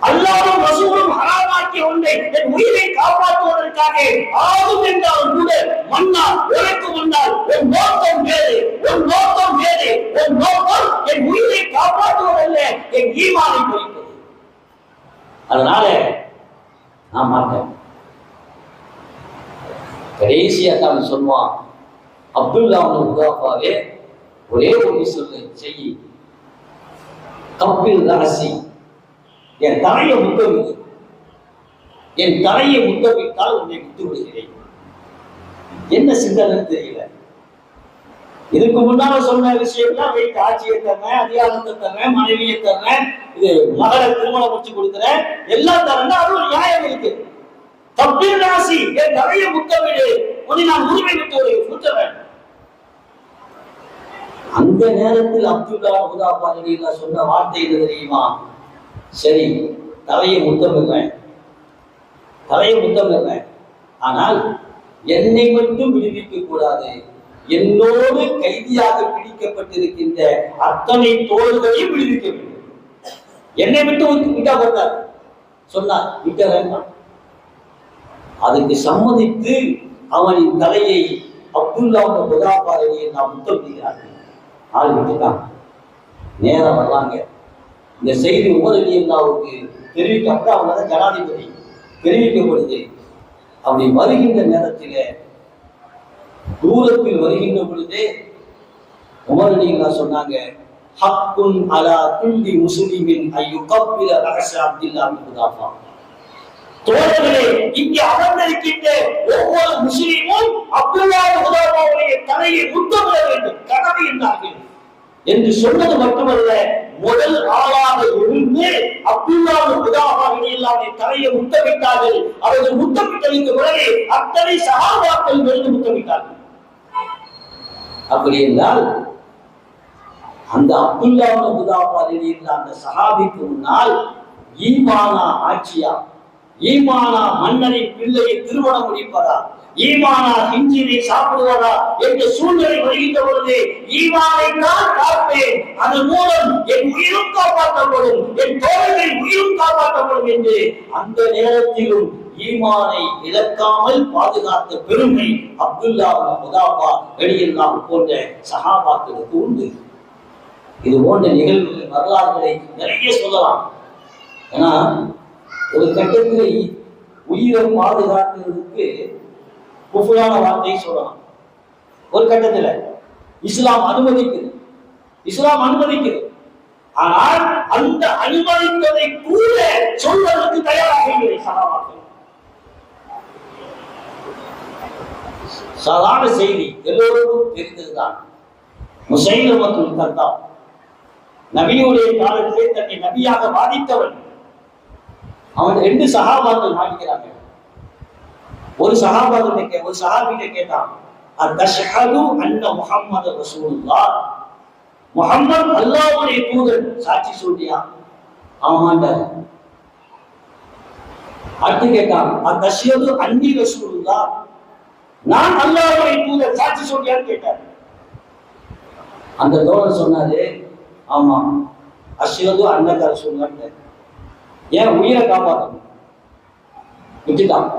Speaker 2: அல்லாஹ்வும் ரசூலும் ஹராமாக்கிய ஒன்றை என் உயிரை காப்பாற்றுவதற்காக ஆகும் என்றாலும் கூட மன்னா உனக்கு முன்னால் என் நோக்கம் வேறு, என் நோக்கம் வேறு, என் நோக்கம் என் உயிரை காப்பாற்றுவதல்ல, என் ஈமானை குறிப்பது. அதனால நான் மாட்டேன். கடைசியா தான் சொல்லுவான், அப்துல்லா உதாஃபாவே ஒரே ஒரு சொல்லு செய்யி, கப்பில் ராசி, என் தலையை முத்தமிடு, என் தலையை முத்தமிட்டால் உன்னை விட்டு விடுகிறேன். என்ன சிந்தனை தெரியல. இதுக்கு முன்னால சொன்ன விஷயம்லாம் வைத்து ஆட்சியை தரேன், அதிகாரத்தை தரேன், மனைவியை தரேன், இது மகளை திருமணம் முடிச்சு கொடுக்குறேன், எல்லாம் தரேன், அது ஒரு நியாயம் இருக்கு. கப்பில் ராசி, என் தலையை முத்தமிடு, உன்னை நான் உரிமை விட்டு முத்தவேன். அந்த நேரத்தில் அப்துல்லா உதாஃபா ரலியல்லாஹு சொன்ன வார்த்தை என்ன தெரியுமா? சரி, தலையை முத்தமிடுறேன், தலையை முத்தமிடுறேன், ஆனால் என்னை மட்டும் விடுவிக்க கூடாது, என்னோடு கைதியாக பிடிக்கப்பட்டிருக்கின்ற அத்தனை தோள்களையும் விடுவிக்க வேண்டும். என்னை விட்டு விட்டா போட்டார் சொன்னார், விட்ட வேண்டாம். அதுக்கு சம்மதித்து அவனின் தலையை அப்துல்லா உதாஃபா ரலியல்லாஹு முத்தமிடுகிறார்கள். ஆள் விட்டுட்டான். நேரம் வர்றாங்க. இந்த செய்தி உமர் ரலியல்லாஹுவுக்கு தெரிவிக்கப்பட்ட, அவங்க தான் ஜனாதிபதி, தெரிவிக்கப்படுது. அப்படி வருகின்ற நேரத்தில் தூரத்தில் வருகின்ற பொழுதே உமர் ரலியல்லாஹு சொன்னாங்க, ஹக்குன் அலா குல்லி முஸ்லிமின் அய்யுகப்பில ரஹஸ அப்துல்லா பின் உதாஃபா. தோழர்களே, இங்கே அமர்ந்திருக்கின்ற ஒவ்வொரு முஸ்லிமும் அப்துல்லா பின் உதாஃபாவுடைய தலையை முத்தமிட வேண்டும், கடமை என்றார்கள். என்று சொன்னது மட்டுமல்ல, முதல் ஆளாக இருந்து அப்துல்லா பின் உதாஃபா ரலியல்லாஹு தலையை முத்தமிட்டார்கள். அவர்கள் முத்தமிட்டதற்கு பிறகு அத்தனை சஹாபாக்கள் விழுந்து முத்தமிட்டார்கள். அப்படி என்றால் அந்த அப்துல்லா பின் உதாஃபா ரலியல்லாஹு அந்த சஹாபிக்கு முன்னால் ஈமானா ஆட்சியா, ஈமானா மன்னரின் பிள்ளையை திருமணம் முடிப்பதா, ஈமானா ஹின்சீரை சாப்பிடுவதா என்ற சூழ்நிலை வருகின்ற பொழுது ஈமானை தான் காப்பேன், அதன் மூலம் என் உயிரும் காப்பாற்றப்படும், என் தோழர்களின் உயிரும் காப்பாற்றப்படும் என்று அந்த நேரத்திலும் ஈமானை இழக்காமல் பாதுகாத்த பெருமை அப்துல்லா பின் உதாஃபா ரலியல்லாஹு போன்ற சஹாபாக்களுக்கு உண்டு. இது போன்ற நிகழ்வுகள் வரலாறுகளை நிறைய சொல்லலாம். ஏன்னா ஒரு கட்டத்தில் உயிரை பாதுகாக்கிறதுக்கு குஃப்ரான வார்த்தையை சொல்லலாம். ஒரு கட்டத்தில் இஸ்லாம் அனுமதிக்குது, இஸ்லாம் அனுமதிக்குது. ஆனால் அந்த அனுமதித்ததை கூட சொல்வதற்கு தயாராக இல்லை சஹாபாக்கள். சாதாரண செய்தி எல்லோருக்கும் தெரிந்ததுதான். முஸைலமத்துல் கத்தாப் நபியுடைய காலத்திலே தன்னை நபியாக வாதித்தவன். அவன் 2 சஹாபாக்கள் மாட்டிக்கிறாங்க. ஒரு சஹாபிட்ட கேட்டான், அத்தஷ்ஹது அன்ன முஹம்மது ரசூலுல்லாஹ், முஹம்மது அல்லாஹ்வுடைய தூதர், சாட்சி சொல்றியா? ஆமாண்டா. அடுத்து கேட்டான், அத்தஷ்ஹது அன்னி ரசூலுல்லாஹ், நான் அல்லாஹ்வுடைய தூதர், சாட்சி சொல்றியான்னு கேட்டார். அந்த தோழர் சொன்னாரு, ஆமா அஷ்ஹது அன்னக ரசூலுல்லாஹ், ஏன் உயிரை காப்பாற்றணும் விட்டுட்டான்.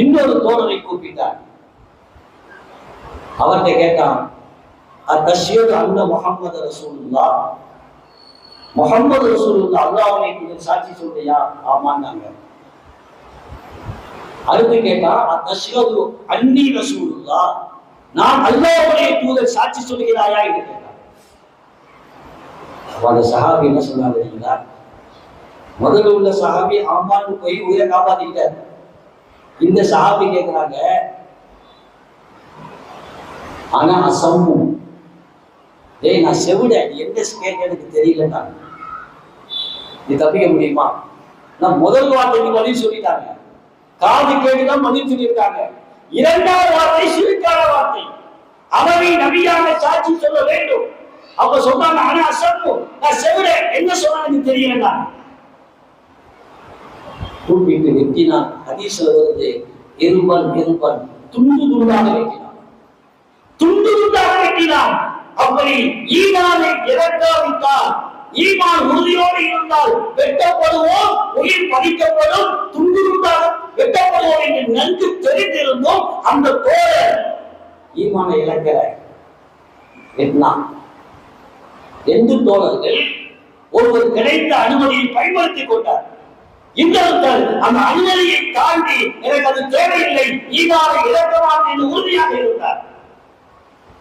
Speaker 2: இன்னொரு தோழரை கூப்பிட்டார். அவர்கிட்ட கேட்டான், அஷ்ஹது அன்ன முஹம்மது ரசூலுல்லாஹ், முஹம்மது ரசூலுல்லாஹ் அல்லாஹ்வுடைய சாட்சி சொல்றியா? ஆமான்னாங்க. அடுத்து கேட்டா, அஷ்ஹது அன்னி ரசூலுல்லாஹ், நான் அல்லாஹ்வுடைய தூதர் சாட்சி சொல்கிறாயா என்று கேட்டார். அந்த சஹாபி என்ன சொன்னாங்க தெரியுங்களா? முதல்ல உள்ள சஹாபி ஆமான்னு போய் உயிரை காப்பாத்திக்கிட்டார். இந்த சஹாபி கேட்கிறாங்க, ஆனா அசம்மு, டேய் நான் செவிட, எந்த கேட்க எனக்கு தெரியலன்னா நீ தப்பிக்க முடியுமா? நான் முதல் வார்த்தைக்கு பதில் சொல்லிட்டாங்க, காது கேட்டுதான் பதில் சொல்லியிருக்காங்க. இரண்டாவது வார்த்தை சிறுக்கான வார்த்தை, அவரை நபியாக சாட்சி சொல்ல வேண்டும். அப்ப சொன்னாங்க, ஆனா அசம்மு, நான் செவிட, என்ன சொன்னா எனக்கு தெரியலன்னா. கூப்பிட்டு வெட்டினான். ஹதீஸ்ல வருது, எருபன் துண்டு துண்டாக வெட்டினான், துண்டு துண்டாக வெட்டினான். அப்படி ஈமானை இறக்காவிட்டால், ஈமான் உறுதியோடு இருந்தால் வெட்டப்படுவோம், உயிர் பறிக்கப்படும், துண்டு துண்டாக வெட்டப்படுவோம் என்று நன்கு தெரிந்திருந்தோம். அந்த தோழர் ஈமானை இழக்கிற வெட்டினான். ரெண்டு தோழர்கள் ஒருவர் கிடைத்த அனுமதியை பயன்படுத்திக் கொண்டார். இன்னொருத்தர் அந்த அனுமதியை தாண்டி எனக்கு அது தேவையில்லை, ஈமானை இழக்க மாட்டேன் என்று உறுதியாக இருந்தார்.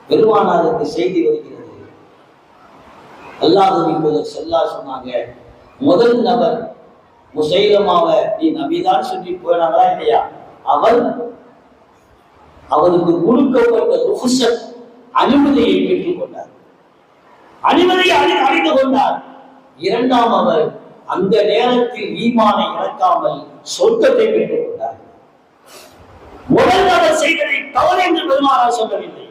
Speaker 2: பெருமானாருக்கு செய்தி வருகிறது. அல்லாஹ்வின் தூதர் ஸல்லல்லாஹு சொன்னாங்க, முதல் நபர் முசைலமாவை நீ நபிதான் சொல்லி போனாங்களா இல்லையா, அவருக்கு கொடுக்கப்பட்ட ருஹ்ஸத் அனுமதியை பெற்றுக் கொண்டார், அனுமதியை அறிந்து கொண்டார். இரண்டாம் அவர் அந்த நேரத்தில் ஈமானை இழக்காமல் சொர்க்கத்தை பெற்றுக் கொண்டார். முதல் நபர் செய்ததை தவறு என்று பெருமானார் சொல்லவில்லை,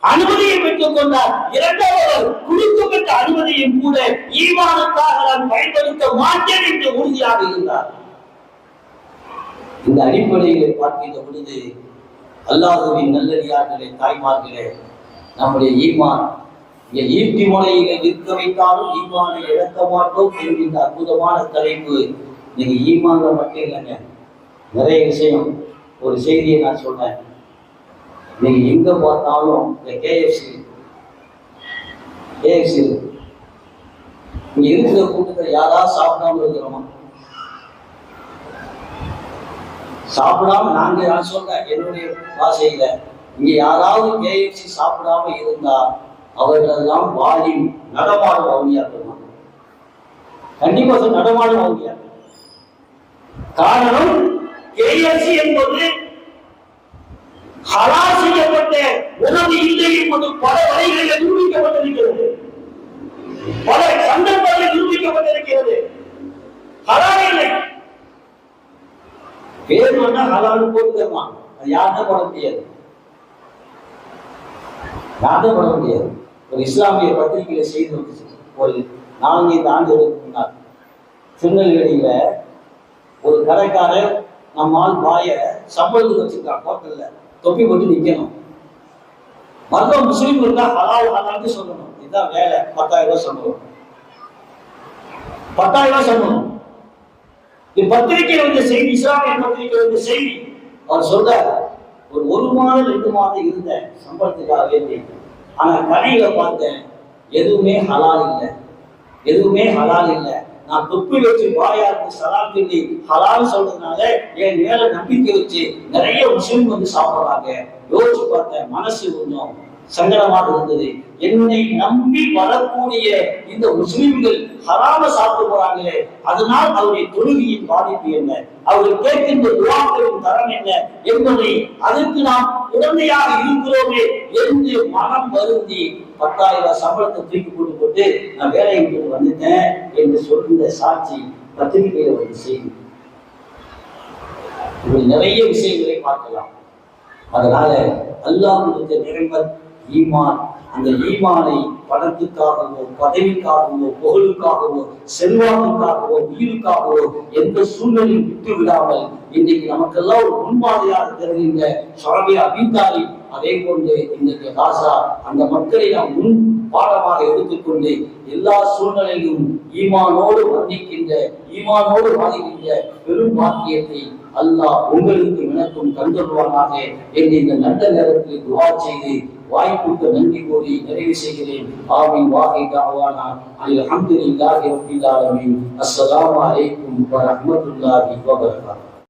Speaker 2: அனுமதியை பெற்றுக் கொண்டார். இரண்டாவது கொடுக்கப்பட்ட அனுமதியும் கூட ஈமானுக்காக நான் பயன்படுத்த மாட்டேன் என்று உறுதியாக இருந்தார். இந்த அடிப்படையில் பார்க்கின்ற பொழுது அல்லாஹ்வின் நல்லடியார்களே, தாய்மார்களே, நம்முடைய ஈமான் ஈட்டி முறையில நிற்க வைத்தாலும் ஈமானை இழக்க மாட்டோம் என்கின்ற அற்புதமான தலைப்பு. நீங்க ஈமான்ல மட்டும் இல்லைங்க, நிறைய விஷயம். ஒரு செய்தியை நான் சொல்றேன். நீங்க எங்க பார்த்தாலும் இந்த கேஎஃப்சி இங்க இருக்கிற கூட்டத்தில் யாராவது சாப்பிடாம இருக்கிறோமா? சாப்பிடாம, நான் சொல்றேன் என்னுடைய பாஷையில, இங்க யாராவது கேஎஃப்சி சாப்பிடாம இருந்தா அவர்களெல்லாம் வாலிம் நடமாடும் அவுலியாக்கள். கண்டிப்பா நடமாடும் அவுலியாக்கள். காரணம், கேஎஃப்சி என்பது ஹலால் செய்யப்பட்ட உணவு இல்லை என்பது பல வழிகளில் நிரூபிக்கப்பட்டிருக்கிறது, பல சந்தர்ப்பங்களில் நிரூபிக்கப்பட்டிருக்கிறது. ஹலால் இல்லை, பேர் வந்தா ஹலால் போட்டுக்கமா, அது யார்தான் போட முடியாது, யார்தான் போட முடியாது. ஒரு இஸ்லாமிய பத்திரிகையில செய்தி வந்துச்சு, ஒரு 4-5 ஆண்டுகளுக்கு முன்னால் திருநெல்வேலியில ஒரு கடைக்காரர் நம்மால் வாய சம்பளத்துக்கு வச்சிருக்கான், ஹோட்டல்ல தொப்பி போட்டு நிக்கணும். மற்ற முஸ்லீம்களுக்கா ஹலால் ஹலால்னு சொல்லணும், இதுதான் வேலை. 10,000 ரூபாய் சம்பளம், 10,000 ரூபாய் சம்பளம். இது பத்திரிகை வந்த செய்தி, இஸ்லாமிய பத்திரிகை வந்த செய்தி. அவர் சொல்றார், ஒரு மாதம் 2 மாதம் இருந்த சம்பளத்துக்காக வேண்டி, ஆனா கடையில பார்த்தேன் எதுவுமே ஹலால் இல்லை, எதுவுமே ஹலால் இல்லை. நான் தொப்பி வச்சு வாயாருக்கு சலாம் சொல்லி ஹலால் சொல்றதுனால என் மேல நம்பிக்கை வச்சு நிறைய முஸ்லிம் வந்து சாப்பிடுறாங்க. யோசிச்சு பார்த்தேன், மனசு கொஞ்சம் சங்கடமாக இருந்தது. என்னை நம்பி வரக்கூடிய இந்த முஸ்லிம்கள் ஹராம சாப்பிட்டு போறாங்களே, அதனால் அவருடைய தொழுகையின் பாதிப்பு என்ன, அவர்கள் கேட்கின்ற துஆக்களின் தரம் என்ன என்பதை அதற்கு நாம் உடந்தையாக இருக்கிறோமே என்று மனம் வருந்தி 10,000 ரூபாய் சம்பளத்தை தூக்கி போட்டு நான் வேலையை விட்டு வந்துட்டேன் என்று சொல்கின்ற சாட்சி பத்திரிகையில ஒரு செய்தி. இப்படி நிறைய விஷயங்களை பார்க்கலாம். அதனால அல்லாஹ்வுடைய நிலைமை ஈமான். அந்த ஈமானை பணத்துக்காகவோ, பதவிக்காகவோ, புகழுக்காகவோ, செல்வாக்குக்காகவோ, உயிருக்காகவோ எந்த சூழ்நிலையும் விட்டு விடாமல் இன்றைக்கு நமக்கெல்லாம் ஒரு முன்மாதிரியாக தெரிகின்ற ஸஹாபி அபூ தாலிப் அதே போன்று இன்றைக்கு காசா அந்த மக்களை நாம் முன் பாடமாக எடுத்துக்கொண்டு எல்லா சூழ்நிலையிலும் ஈமானோடு வர்ணிக்கின்ற ஈமானோடு வாழ்கின்ற பெரும் பாக்கியத்தை அல்லாஹ் உங்களுக்கு எனக்கும் தந்துள்வானாக என்று இந்த நல்ல நேரத்தில் துஆ செய்து வாய்ப்புக்கு நன்றி கூறி நிறைவு செய்கிறேன். ஆமீன். வாஹி தஅவானா அல்ஹம்துலில்லாஹி ரப்பில் ஆலமீன். அஸ்ஸலாமு அலைக்கும் வ ரஹ்மத்துல்லாஹி வ பரகாத்துஹு.